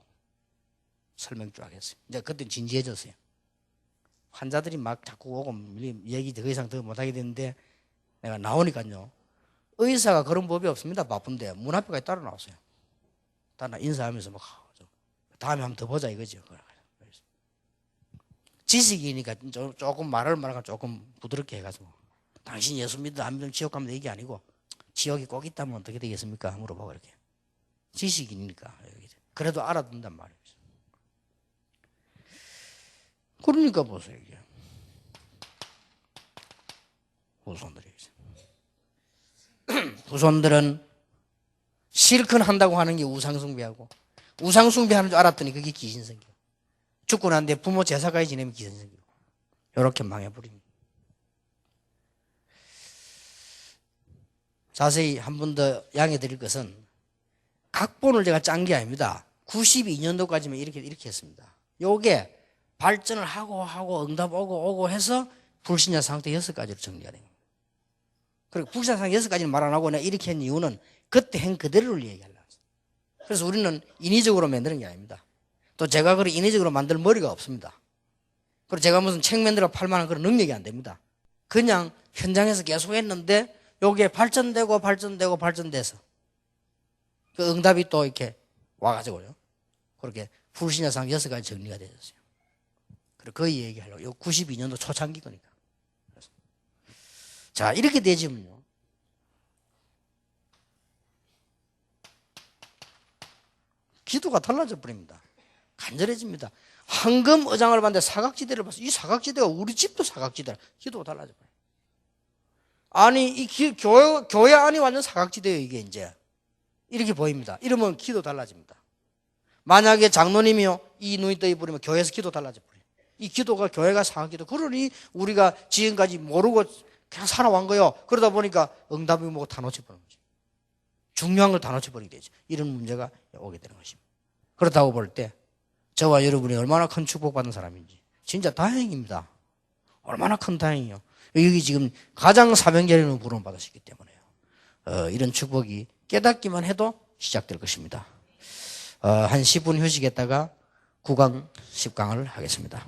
설명 쭉 하겠어요. 이제 그때 진지해졌어요. 환자들이 막 자꾸 오고 얘기 더 이상 더 못하게 되는데 내가 나오니까요. 의사가 그런 법이 없습니다. 바쁜데 문 앞에까지 따라 나왔어요. 따라 인사하면서 막 다음에 한번 더 보자 이거죠. 지식이니까 조금 말을 조금 부드럽게 해가지고 당신 예수 믿어 안 믿으면 지옥 가면 이게 아니고 지옥이 꼭 있다면 어떻게 되겠습니까? 물어보고 이렇게. 지식이니까. 그래도 알아듣는단 말이에요. 그러니까 보세요. 이게. 후손들은 실컷 한다고 하는 게 우상숭배하고 우상숭배하는 줄 알았더니 그게 귀신성교. 죽고 난 뒤에 부모 제사까지 지내면 귀신성교. 이렇게 망해버립니다. 자세히 한 번 더 양해 드릴 것은 각본을 제가 짠 게 아닙니다. 92년도까지만 이렇게 했습니다. 요게 발전을 하고 응답 오고 해서 불신자 상태 6가지로 정리가 됩니다. 그리고 불신자 상태 6가지는 말 안 하고 내가 이렇게 한 이유는 그때 한 그대로를 얘기하려고 했어요. 그래서 우리는 인위적으로 만드는 게 아닙니다. 또 제가 그걸 인위적으로 만들 머리가 없습니다. 그리고 제가 무슨 책 만들어 팔 만한 그런 능력이 안 됩니다. 그냥 현장에서 계속 했는데 요게 발전돼서 그 응답이 또 이렇게 와가지고요. 그렇게 불신자 상태 6가지 정리가 되었어요. 그리고 그 얘기하려고. 요 92년도 초창기 거니까. 자, 이렇게 되지면요. 기도가 달라져 버립니다. 간절해집니다. 황금 의장을 봤는데 사각지대를 봤어요. 이 사각지대가 우리 집도 사각지대라. 기도가 달라져 버려요. 아니, 이 교회 안이 완전 사각지대예요, 이게 이제. 이렇게 보입니다. 이러면 기도 달라집니다. 만약에 장로님이요, 이 눈이 떠 버리면 교회에서 기도 달라져 버려요. 이 기도가 교회가 사각기도. 그러니 우리가 지금까지 모르고 그냥 살아온 거예요. 그러다 보니까 응답이 뭐고 다 놓쳐버리는 거죠. 중요한 걸 다 놓쳐버리게 되죠. 이런 문제가 오게 되는 것입니다. 그렇다고 볼 때 저와 여러분이 얼마나 큰 축복받은 사람인지 진짜 다행입니다. 얼마나 큰 다행이요. 여기 지금 가장 사명자리는 부름을 받으셨기 때문에요. 이런 축복이 깨닫기만 해도 시작될 것입니다. 한 10분 휴식했다가 9강 10강을 하겠습니다.